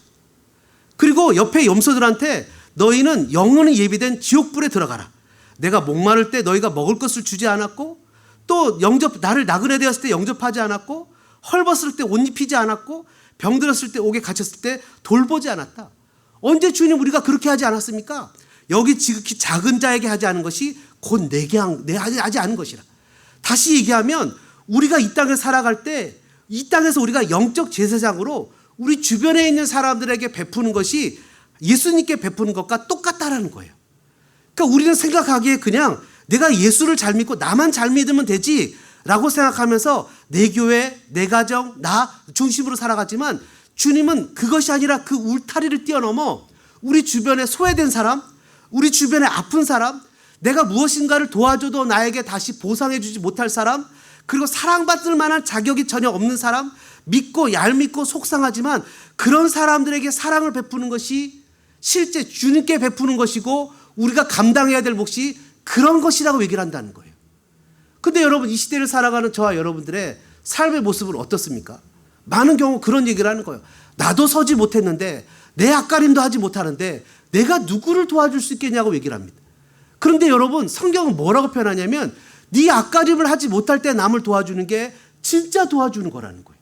Speaker 1: 그리고 옆에 염소들한테 너희는 영원히 예비된 지옥불에 들어가라. 내가 목마를 때 너희가 먹을 것을 주지 않았고, 또 나를 나그네 되었을 때 영접하지 않았고, 헐벗을 때 옷 입히지 않았고, 병들었을 때 옥에 갇혔을 때 돌보지 않았다. 언제 주님 우리가 그렇게 하지 않았습니까? 여기 지극히 작은 자에게 하지 않은 것이 곧 내게 하지 않은 것이라. 다시 얘기하면 우리가 이 땅을 살아갈 때 이 땅에서 우리가 영적 제사장으로 우리 주변에 있는 사람들에게 베푸는 것이 예수님께 베푸는 것과 똑같다라는 거예요. 그러니까 우리는 생각하기에 그냥 내가 예수를 잘 믿고 나만 잘 믿으면 되지 라고 생각하면서 내 교회, 내 가정, 나 중심으로 살아가지만, 주님은 그것이 아니라 그 울타리를 뛰어넘어 우리 주변에 소외된 사람, 우리 주변에 아픈 사람, 내가 무엇인가를 도와줘도 나에게 다시 보상해 주지 못할 사람, 그리고 사랑받을 만한 자격이 전혀 없는 사람, 믿고 얄밉고 속상하지만 그런 사람들에게 사랑을 베푸는 것이 실제 주님께 베푸는 것이고, 우리가 감당해야 될 몫이 그런 것이라고 얘기를 한다는 거예요. 근데 여러분, 이 시대를 살아가는 저와 여러분들의 삶의 모습은 어떻습니까? 많은 경우 그런 얘기를 하는 거예요. 나도 서지 못했는데, 내 앞가림도 하지 못하는데 내가 누구를 도와줄 수 있겠냐고 얘기를 합니다. 그런데 여러분, 성경은 뭐라고 표현하냐면, 네 앞가림을 하지 못할 때 남을 도와주는 게 진짜 도와주는 거라는 거예요.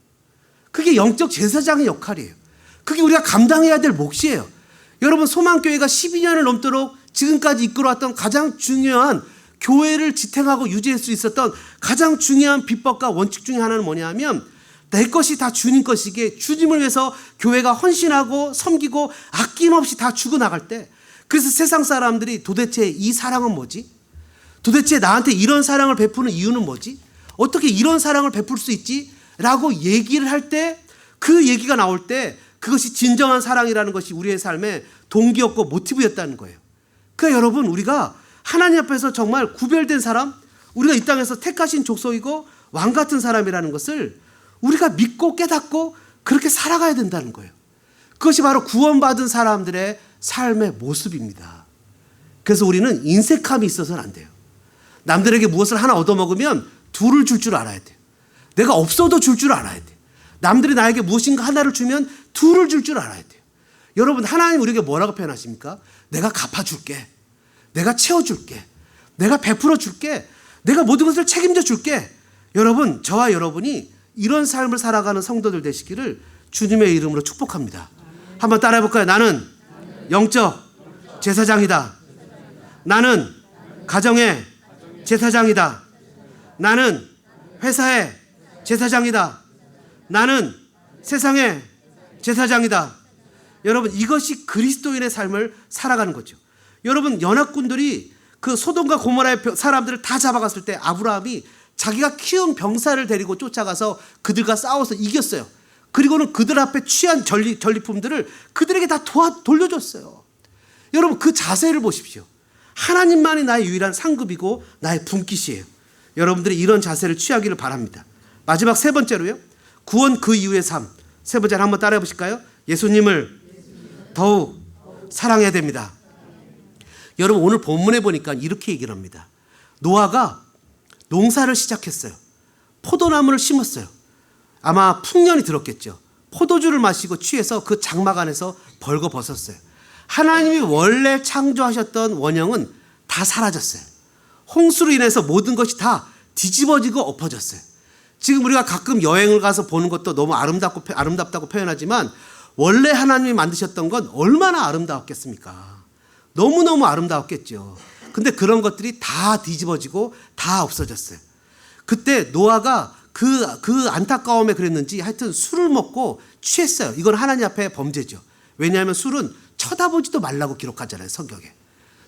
Speaker 1: 그게 영적 제사장의 역할이에요. 그게 우리가 감당해야 될 몫이에요. 여러분, 소망교회가 12년을 넘도록 지금까지 이끌어왔던 가장 중요한, 교회를 지탱하고 유지할 수 있었던 가장 중요한 비법과 원칙 중에 하나는 뭐냐 하면, 내 것이 다 주님 것이기에 주님을 위해서 교회가 헌신하고 섬기고 아낌없이 다 주고 나갈 때, 그래서 세상 사람들이 도대체 이 사랑은 뭐지? 도대체 나한테 이런 사랑을 베푸는 이유는 뭐지? 어떻게 이런 사랑을 베풀 수 있지? 라고 얘기를 할 때, 그 얘기가 나올 때 그것이 진정한 사랑이라는 것이 우리의 삶의 동기였고 모티브였다는 거예요. 그러니까 여러분, 우리가 하나님 앞에서 정말 구별된 사람, 우리가 이 땅에서 택하신 족속이고 왕 같은 사람이라는 것을 우리가 믿고 깨닫고 그렇게 살아가야 된다는 거예요. 그것이 바로 구원받은 사람들의 삶의 모습입니다. 그래서 우리는 인색함이 있어서는 안 돼요. 남들에게 무엇을 하나 얻어먹으면 둘을 줄 줄 알아야 돼요. 내가 없어도 줄 줄 알아야 돼요. 남들이 나에게 무엇인가 하나를 주면 둘을 줄 줄 알아야 돼요. 여러분, 하나님 우리에게 뭐라고 표현하십니까? 내가 갚아줄게. 내가 채워줄게. 내가 베풀어줄게. 내가 모든 것을 책임져 줄게. 여러분, 저와 여러분이 이런 삶을 살아가는 성도들 되시기를 주님의 이름으로 축복합니다. 한번 따라해 볼까요? 나는 영적 제사장이다. 나는 가정의 제사장이다. 나는 회사의 제사장이다. 나는 세상의 제사장이다. 여러분, 이것이 그리스도인의 삶을 살아가는 거죠. 여러분, 연합군들이 그 소돔과 고모라의 사람들을 다 잡아갔을 때 아브라함이 자기가 키운 병사를 데리고 쫓아가서 그들과 싸워서 이겼어요. 그리고는 그들 앞에 취한 전리품들을 그들에게 다 돌려줬어요. 여러분, 그 자세를 보십시오. 하나님만이 나의 유일한 상급이고 나의 분깃이에요. 여러분들이 이런 자세를 취하기를 바랍니다. 마지막 세 번째로요, 구원 그 이후의 삶. 세 번째로 한번 따라해 보실까요? 예수님을 더욱 사랑해야 됩니다. 여러분, 오늘 본문에 보니까 이렇게 얘기를 합니다. 노아가 농사를 시작했어요. 포도나무를 심었어요. 아마 풍년이 들었겠죠. 포도주를 마시고 취해서 그 장막 안에서 벌거벗었어요. 하나님이 원래 창조하셨던 원형은 다 사라졌어요. 홍수로 인해서 모든 것이 다 뒤집어지고 엎어졌어요. 지금 우리가 가끔 여행을 가서 보는 것도 너무 아름답다고 표현하지만, 원래 하나님이 만드셨던 건 얼마나 아름다웠겠습니까? 너무너무 아름다웠겠죠. 근데 그런 것들이 다 뒤집어지고 다 없어졌어요. 그때 노아가 그 안타까움에 그랬는지 하여튼 술을 먹고 취했어요. 이건 하나님 앞에 범죄죠. 왜냐하면 술은 쳐다보지도 말라고 기록하잖아요, 성경에.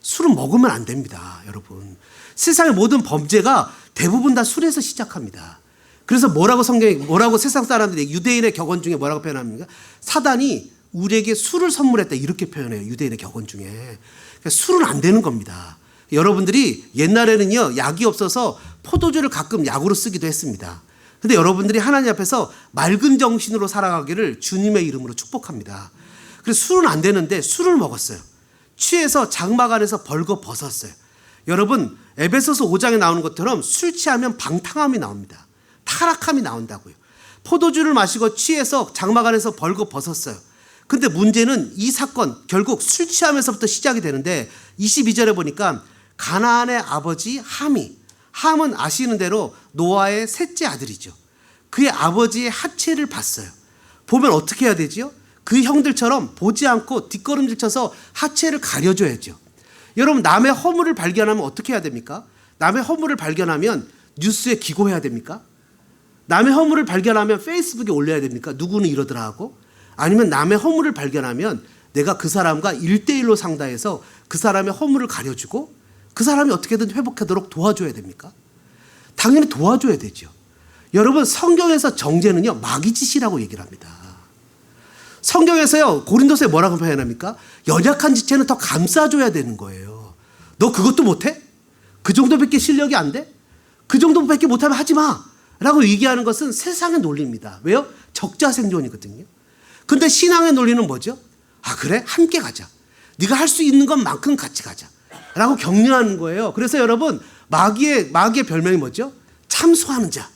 Speaker 1: 술은 먹으면 안 됩니다, 여러분. 세상의 모든 범죄가 대부분 다 술에서 시작합니다. 그래서 뭐라고 세상 사람들이 유대인의 격언 중에 뭐라고 표현합니까? 사단이 우리에게 술을 선물했다, 이렇게 표현해요. 유대인의 격언 중에. 그러니까 술은 안 되는 겁니다. 여러분들이 옛날에는요, 약이 없어서 포도주를 가끔 약으로 쓰기도 했습니다. 근데 여러분들이 하나님 앞에서 맑은 정신으로 살아가기를 주님의 이름으로 축복합니다. 그래서 술은 안 되는데 술을 먹었어요. 취해서 장막 안에서 벌거 벗었어요. 여러분, 에베소서 5장에 나오는 것처럼 술 취하면 방탕함이 나옵니다. 타락함이 나온다고요. 포도주를 마시고 취해서 장막 안에서 벌거 벗었어요. 근데 문제는 이 사건 결국 술 취하면서부터 시작이 되는데 22절에 보니까 가나안의 아버지 함은 아시는 대로 노아의 셋째 아들이죠. 그의 아버지의 하체를 봤어요. 보면 어떻게 해야 되죠? 그 형들처럼 보지 않고 뒷걸음질 쳐서 하체를 가려줘야죠. 여러분, 남의 허물을 발견하면 어떻게 해야 됩니까? 남의 허물을 발견하면 뉴스에 기고해야 됩니까? 남의 허물을 발견하면 페이스북에 올려야 됩니까? 누구는 이러더라 하고. 아니면 남의 허물을 발견하면 내가 그 사람과 1대1로 상담해서 그 사람의 허물을 가려주고 그 사람이 어떻게든 회복하도록 도와줘야 됩니까? 당연히 도와줘야 되죠. 여러분, 성경에서 정죄는요, 마귀짓이라고 얘기를 합니다. 성경에서요, 고린도서에 뭐라고 표현합니까? 연약한 지체는 더 감싸줘야 되는 거예요. 너 그것도 못해? 그 정도밖에 실력이 안 돼? 그 정도밖에 못하면 하지 마 라고 얘기하는 것은 세상의 논리입니다. 왜요? 적자생존이거든요. 근데 신앙의 논리는 뭐죠? 아, 그래? 함께 가자. 네가 할 수 있는 것만큼 같이 가자 라고 격려하는 거예요. 그래서 여러분, 마귀의 별명이 뭐죠? 참소하는 자,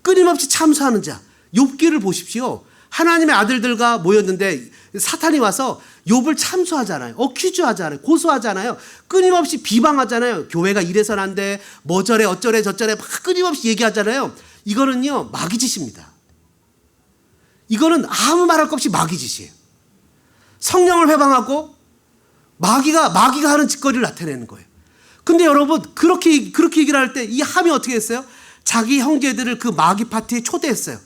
Speaker 1: 끊임없이 참소하는 자. 욥기를 보십시오. 하나님의 아들들과 모였는데 사탄이 와서 욥을 참소하잖아요. 어큐즈하잖아요. 고소하잖아요. 끊임없이 비방하잖아요. 교회가 이래서는 안 돼, 뭐 저래 어쩌래 저쩌래 막 끊임없이 얘기하잖아요. 이거는요, 마귀짓입니다. 이거는 아무 말할 것 없이 마귀짓이에요. 성령을 회방하고 마귀가 하는 짓거리를 나타내는 거예요. 근데 여러분, 그렇게 얘기를 할 때 이 함이 어떻게 했어요? 자기 형제들을 그 마귀 파티에 초대했어요.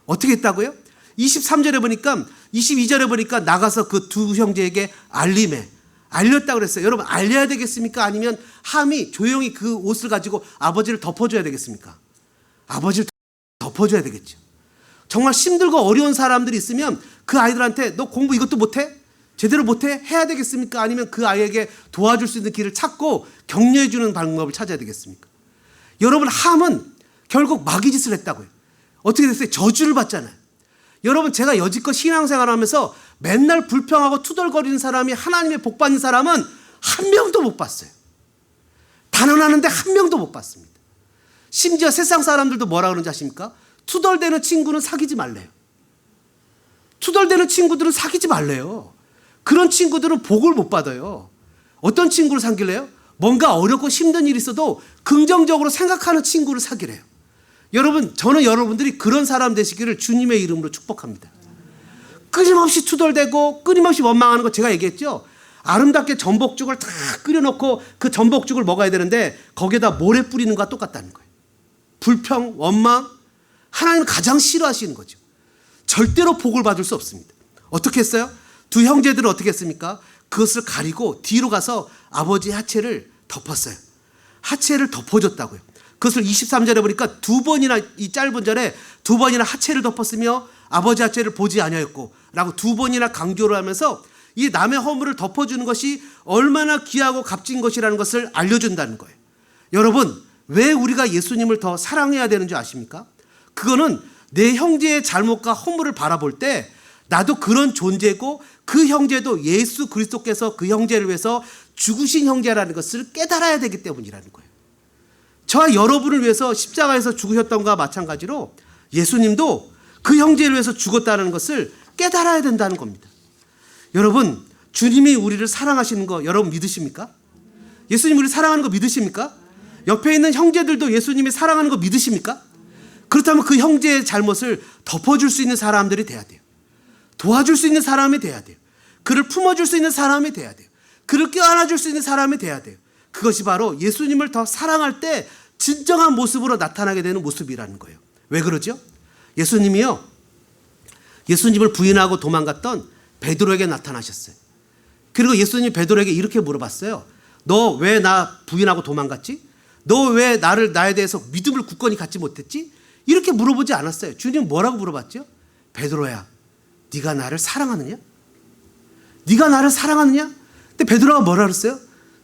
Speaker 1: 어떻게 했다고요? 23절에 보니까, 22절에 보니까 나가서 그 두 형제에게 알렸다고 그랬어요. 여러분, 알려야 되겠습니까? 아니면 함이 조용히 그 옷을 가지고 아버지를 덮어줘야 되겠습니까? 아버지를 덮어줘야 되겠죠. 정말 힘들고 어려운 사람들이 있으면 그 아이들한테 너 공부 이것도 못해? 제대로 못해? 해야 되겠습니까? 아니면 그 아이에게 도와줄 수 있는 길을 찾고 격려해 주는 방법을 찾아야 되겠습니까? 여러분, 함은 결국 마귀짓을 했다고요. 어떻게 됐어요? 저주를 받잖아요. 여러분, 제가 여지껏 신앙생활하면서 맨날 불평하고 투덜거리는 사람이 하나님의 복 받는 사람은 한 명도 못 봤어요. 단언하는데 한 명도 못 봤습니다. 심지어 세상 사람들도 뭐라 그러는지 아십니까? 투덜대는 친구는 사귀지 말래요. 투덜대는 친구들은 사귀지 말래요. 그런 친구들은 복을 못 받아요. 어떤 친구를 사귈래요? 뭔가 어렵고 힘든 일이 있어도 긍정적으로 생각하는 친구를 사귀래요. 여러분, 저는 여러분들이 그런 사람 되시기를 주님의 이름으로 축복합니다. 끊임없이 투덜대고 끊임없이 원망하는 거 제가 얘기했죠. 아름답게 전복죽을 다 끓여놓고 그 전복죽을 먹어야 되는데 거기에다 모래 뿌리는 거와 똑같다는 거예요. 불평, 원망, 하나님은 가장 싫어하시는 거죠. 절대로 복을 받을 수 없습니다. 어떻게 했어요? 두 형제들은 어떻게 했습니까? 그것을 가리고 뒤로 가서 아버지의 하체를 덮었어요. 하체를 덮어줬다고요. 그것을 23절에 보니까 두 번이나, 이 짧은 절에 두 번이나 하체를 덮었으며 아버지 하체를 보지 아니하였고 라고 두 번이나 강조를 하면서 이 남의 허물을 덮어주는 것이 얼마나 귀하고 값진 것이라는 것을 알려준다는 거예요. 여러분, 왜 우리가 예수님을 더 사랑해야 되는 줄 아십니까? 그거는 내 형제의 잘못과 허물을 바라볼 때 나도 그런 존재고 그 형제도 예수 그리스도께서 그 형제를 위해서 죽으신 형제라는 것을 깨달아야 되기 때문이라는 거예요. 저와 여러분을 위해서 십자가에서 죽으셨던 것과 마찬가지로 예수님도 그 형제를 위해서 죽었다는 것을 깨달아야 된다는 겁니다. 여러분, 주님이 우리를 사랑하시는 거 여러분 믿으십니까? 예수님 우리를 사랑하는 거 믿으십니까? 옆에 있는 형제들도 예수님이 사랑하는 거 믿으십니까? 그렇다면 그 형제의 잘못을 덮어줄 수 있는 사람들이 돼야 돼요. 도와줄 수 있는 사람이 돼야 돼요. 그를 품어줄 수 있는 사람이 돼야 돼요. 그를 껴안아줄 수 있는 사람이 돼야 돼요. 그것이 바로 예수님을 더 사랑할 때 진정한 모습으로 나타나게 되는 모습이라는 거예요. 왜 그러죠? 예수님이요, 예수님을 부인하고 도망갔던 베드로에게 나타나셨어요. 그리고 예수님이 베드로에게 이렇게 물어봤어요. 너 왜 나 부인하고 도망갔지? 너 왜 나에 대해서 믿음을 굳건히 갖지 못했지? 이렇게 물어보지 않았어요. 주님 뭐라고 물어봤죠? 베드로야, 네가 나를 사랑하느냐? 네가 나를 사랑하느냐? 근데 베드로가 뭐라 그랬어요?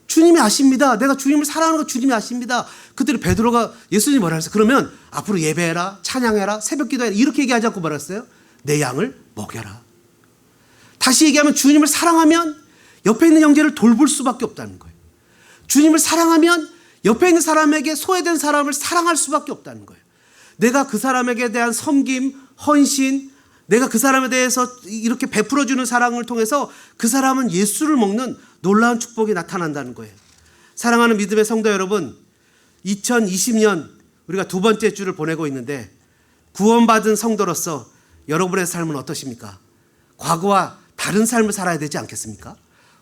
Speaker 1: 주님이 아십니다. 내가 주님을 사랑하는 거 주님이 아십니다. 그때 베드로가 예수님이 뭐라 그랬어요? 그러면 앞으로 예배해라, 찬양해라, 새벽 기도해라 이렇게 얘기하지 않고 뭐라 그랬어요? 내 양을 먹여라. 다시 얘기하면 주님을 사랑하면 옆에 있는 형제를 돌볼 수밖에 없다는 거예요. 주님을 사랑하면 옆에 있는 사람에게 소외된 사람을 사랑할 수밖에 없다는 거예요. 내가 그 사람에게 대한 섬김, 헌신, 내가 그 사람에 대해서 이렇게 베풀어주는 사랑을 통해서 그 사람은 예수를 먹는 놀라운 축복이 나타난다는 거예요. 사랑하는 믿음의 성도 여러분, 2020년 우리가 두 번째 주를 보내고 있는데 구원받은 성도로서 여러분의 삶은 어떠십니까? 과거와 다른 삶을 살아야 되지 않겠습니까?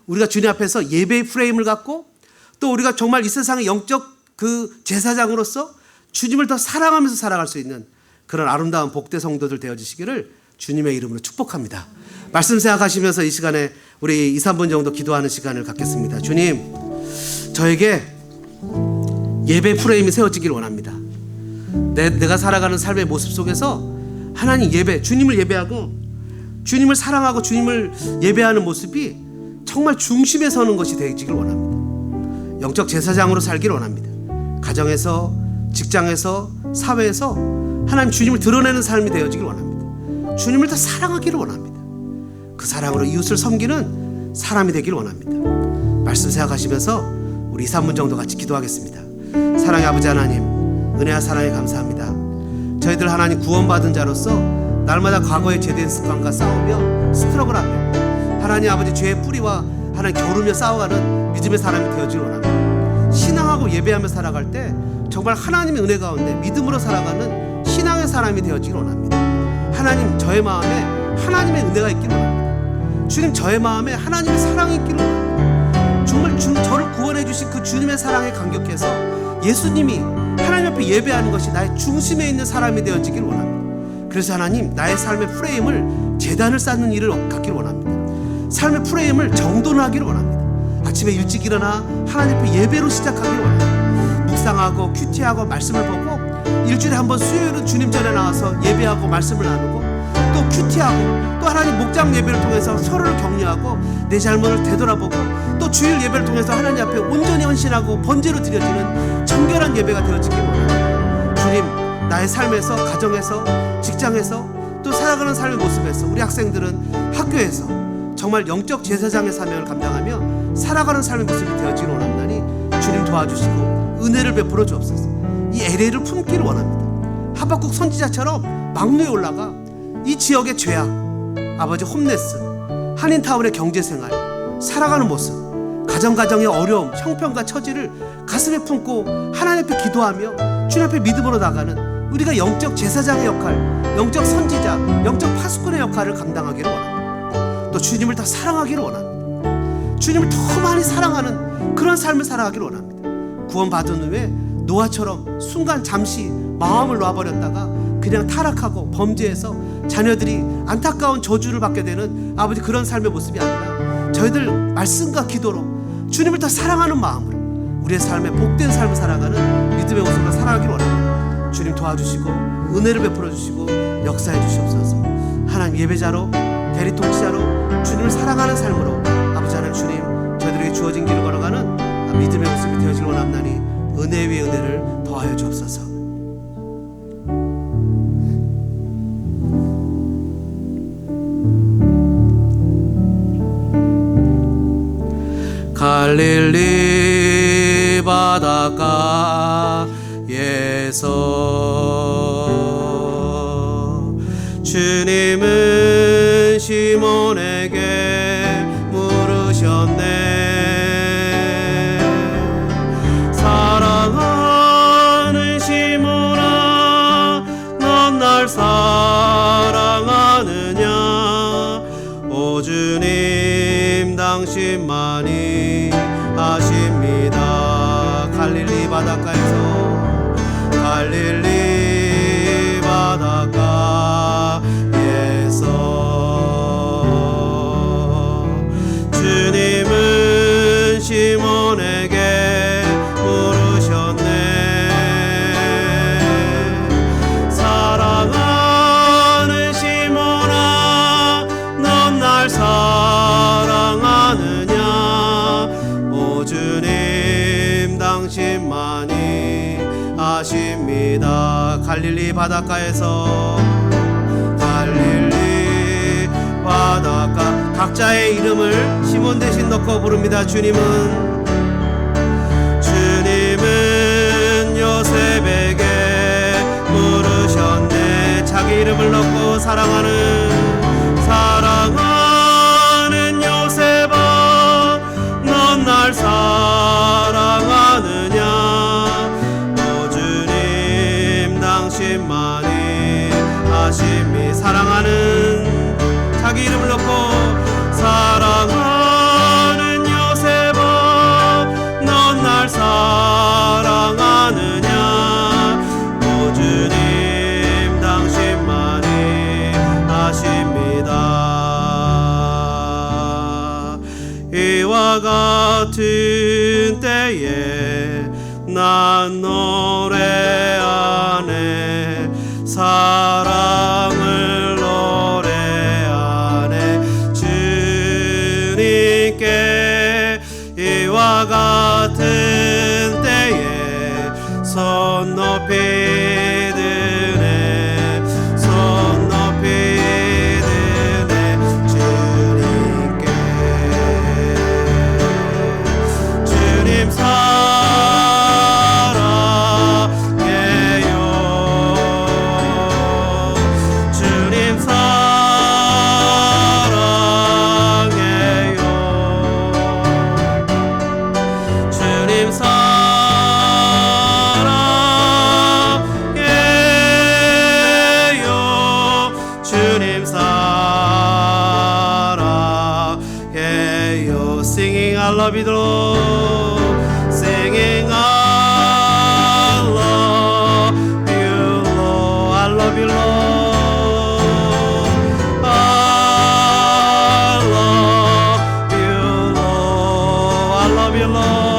Speaker 1: 우리가 주님 앞에서 예배의 프레임을 갖고 또 우리가 정말 이 세상의 영적 그 제사장으로서 주님을 더 사랑하면서 살아갈 수 있는 그런 아름다운 복된 성도들 되어주시기를 주님의 이름으로 축복합니다. 말씀 생각하시면서 이 시간에 우리 2, 3분 정도 기도하는 시간을 갖겠습니다. 주님, 저에게 예배 프레임이 세워지길 원합니다. 내가 살아가는 삶의 모습 속에서 하나님 예배, 주님을 예배하고 주님을 사랑하고 주님을 예배하는 모습이 정말 중심에 서는 것이 되기를 원합니다. 영적 제사장으로 살길 원합니다. 가정에서, 직장에서, 사회에서 하나님 주님을 드러내는 삶이 되어지길 원합니다. 주님을 더 사랑하기를 원합니다. 그 사랑으로 이웃을 섬기는 사람이 되길 원합니다. 말씀 생각하시면서 우리 2, 3분 정도 같이 기도하겠습니다. 사랑의 아버지 하나님, 은혜와 사랑에 감사합니다. 저희들 하나님 구원받은 자로서 날마다 과거의 죄된 습관과 싸우며 스트러글하며 하나님 아버지 죄의 뿌리와 하나님 겨루며 싸워가는 믿음의 사람이 되어지길 원합니다. 신앙하고 예배하며 살아갈 때 정말 하나님의 은혜 가운데 믿음으로 살아가는 신앙의 사람이 되어지길 원합니다. 하나님, 저의 마음에 하나님의 은혜가 있기를 원합니다. 주님, 저의 마음에 하나님의 사랑이 있기를 원합니다. 정말 저를 구원해 주신 그 주님의 사랑에 감격해서 예수님이 하나님 앞에 예배하는 것이 나의 중심에 있는 사람이 되어지길 원합니다. 그래서 하나님, 나의 삶의 프레임을 제단을 쌓는 일을 갖기를 원합니다. 삶의 프레임을 정돈하기를 원합니다. 아침에 일찍 일어나 하나님 앞에 예배로 시작하기를 원합니다. 묵상하고 큐티하고 말씀을 보고 일주일에 한 번 수요일은 주님 전에 나와서 예배하고 말씀을 나누고 또 큐티하고 또 하나님 목장 예배를 통해서 서로를 격려하고 내 잘못을 되돌아보고 또 주일 예배를 통해서 하나님 앞에 온전히 헌신하고 번제로 드려지는 정결한 예배가 되어지길 원합니다. 주님, 나의 삶에서, 가정에서, 직장에서 또 살아가는 삶의 모습에서 우리 학생들은 학교에서 정말 영적 제사장의 사명을 감당하며 살아가는 삶의 모습이 되어지길 원합나니 주님 도와주시고 은혜를 베풀어 주옵소서. 이 LA를 품기를 원합니다. 하박국 선지자처럼 막루에 올라가 이 지역의 죄악, 아버지 홈레스, 한인타운의 경제생활, 살아가는 모습, 가정의 어려움, 형편과 처지를 가슴에 품고 하나님 앞에 기도하며 주님 앞에 믿음으로 나가는 우리가 영적 제사장의 역할, 영적 선지자, 영적 파수꾼의 역할을 감당하기를 원합니다. 또 주님을 더 사랑하기를 원합니다. 주님을 더 많이 사랑하는 그런 삶을 살아가기를 원합니다. 구원받은 후에 노아처럼 순간 잠시 마음을 놔버렸다가 그냥 타락하고 범죄해서 자녀들이 안타까운 저주를 받게 되는 아버지 그런 삶의 모습이 아니라 저희들 말씀과 기도로 주님을 더 사랑하는 마음으로 우리의 삶에 복된 삶을 살아가는 믿음의 모습으로 살아가기를 원합니다. 주님 도와주시고 은혜를 베풀어 주시고 역사해 주시옵소서. 하나님, 예배자로 대리통치자로 주님을 사랑하는 삶으로 아버지 하나님, 주님 저희들에게 주어진 길을 걸어가는 믿음의 모습이 되어질 원합나니 은혜 위에 은혜를 더하여 주옵소서. 갈릴리 바닷가에서 주님은 시몬에게 물으셨네. 사랑하는 시몬아, 넌 날 사랑하느냐? 오 주님, 당신만이 아십니다. 갈릴리 바닷가에서, 갈릴리 바닷가에서 주님은 시몬에게 하십니다. 갈릴리 바닷가에서 갈릴리 바닷가 각자의 이름을 시몬 대신 넣고 부릅니다. 주님은 요셉에게 물으셨네. 자기 이름을 넣고 사랑하는 요셉아, 넌 날 사랑하느냐. 오 주님 당신만이 하심이. 사랑하는 자기 이름을 넣고 사랑하는 요셉아, 넌 날 사랑하느냐. 오 주님 당신만이 하십니다. 이와 같은 때에 난 노래하네. 사랑을 노래하네. 주님께 이와 같은 때에 손 높이 드네. 손 높이 드네. 주님께 주님 사랑해요. 주님 사랑해요. 주님 사랑해요. 주님 사랑해요. Singing I love you Lord. Singing I love you Lord. I love you Lord. I love you Lord. I love you Lord.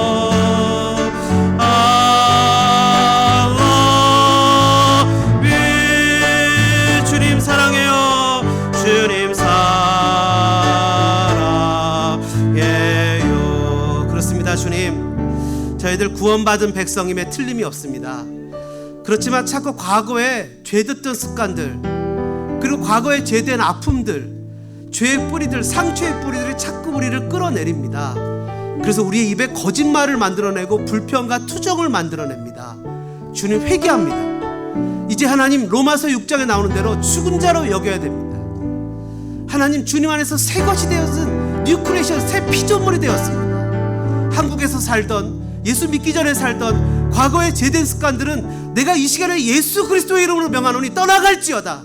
Speaker 1: I love you. 주님 사랑해요. 주님 사랑해요. 그렇습니다. 주님, 저희들 구원받은 백성임에 틀림이 없습니다. 그렇지만 자꾸 과거에 죄됐던 습관들, 그리고 과거에 죄된 아픔들, 죄의 뿌리들, 상처의 뿌리들이 자꾸 우리를 끌어내립니다. 그래서 우리의 입에 거짓말을 만들어내고 불평과 투정을 만들어냅니다. 주님 회개합니다. 이제 하나님 로마서 6장에 나오는 대로 죽은 자로 여겨야 됩니다. 하나님 주님 안에서 새 것이 되었은 뉴 크리에이션, 새 피조물이 되었습니다. 한국에서 살던, 예수 믿기 전에 살던 과거의 죄된 습관들은 내가 이 시간에 예수 그리스도의 이름으로 명하노니 떠나갈지어다.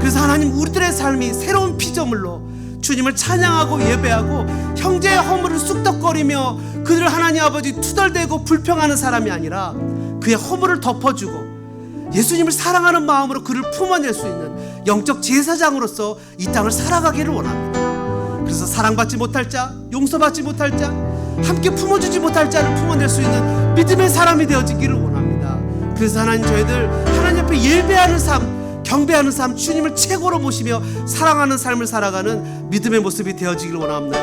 Speaker 1: 그래서 하나님 우리들의 삶이 새로운 피조물로 주님을 찬양하고 예배하고 형제의 허물을 쑥덕거리며 그들을 하나님 아버지 투덜대고 불평하는 사람이 아니라 그의 허물을 덮어주고 예수님을 사랑하는 마음으로 그를 품어낼 수 있는 영적 제사장으로서 이 땅을 살아가기를 원합니다. 그래서 사랑받지 못할 자, 용서받지 못할 자, 함께 품어주지 못할 자를 품어낼 수 있는 믿음의 사람이 되어지기를 원합니다. 그래서 하나님, 저희들 하나님 앞에 예배하는 삶, 경배하는 삶, 주님을 최고로 모시며 사랑하는 삶을 살아가는 믿음의 모습이 되어지기를 원합니다.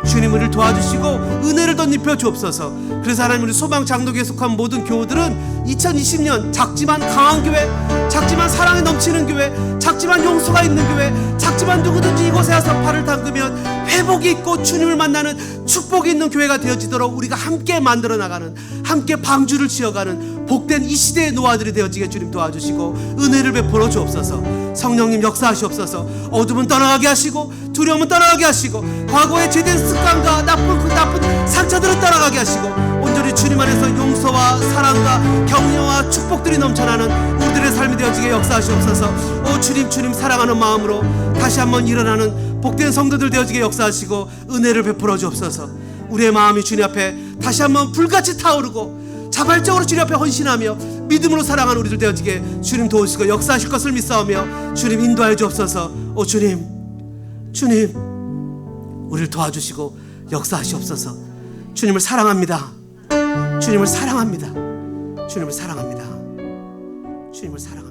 Speaker 1: 주님 우리를 도와주시고 은혜를 덧입혀 주옵소서. 그래서 하나님, 우리 소망 장로교에 속한 모든 교우들은 2020년 작지만 강한 교회, 작지만 사랑이 넘치는 교회, 작지만 용서가 있는 교회, 작지만 누구든지 이곳에 와서 발을 담그면 회복이 있고 주님을 만나는 축복이 있는 교회가 되어지도록 우리가 함께 만들어 나가는, 함께 방주를 지어가는 복된 이 시대의 노아들이 되어지게 주님 도와주시고 은혜를 베풀어 주옵소서. 성령님 역사하시옵소서. 어둠은 떠나가게 하시고 두려움은 떠나가게 하시고 과거의 죄된 습관과 나쁜 상처들은 떠나가게 하시고 온전히 주님 안에서 용서와 사랑과 격려와 축복들이 넘쳐나는 우리들의 삶이 되어지게 역사하시옵소서. 오 주님 사랑하는 마음으로 다시 한번 일어나는 복된 성도들 되어지게 역사하시고 은혜를 베풀어 주옵소서. 우리의 마음이 주님 앞에 다시 한번 불같이 타오르고 자발적으로 주님 앞에 헌신하며 믿음으로 사랑하는 우리들 되어지게 주님 도우시고 역사하실 것을 믿사오며 주님 인도하여 주옵소서. 오 주님 우리를 도와주시고 역사하시옵소서. 주님을 사랑합니다. 주님을 사랑합니다. 주님을 사랑합니다. 주님을 사랑합니다.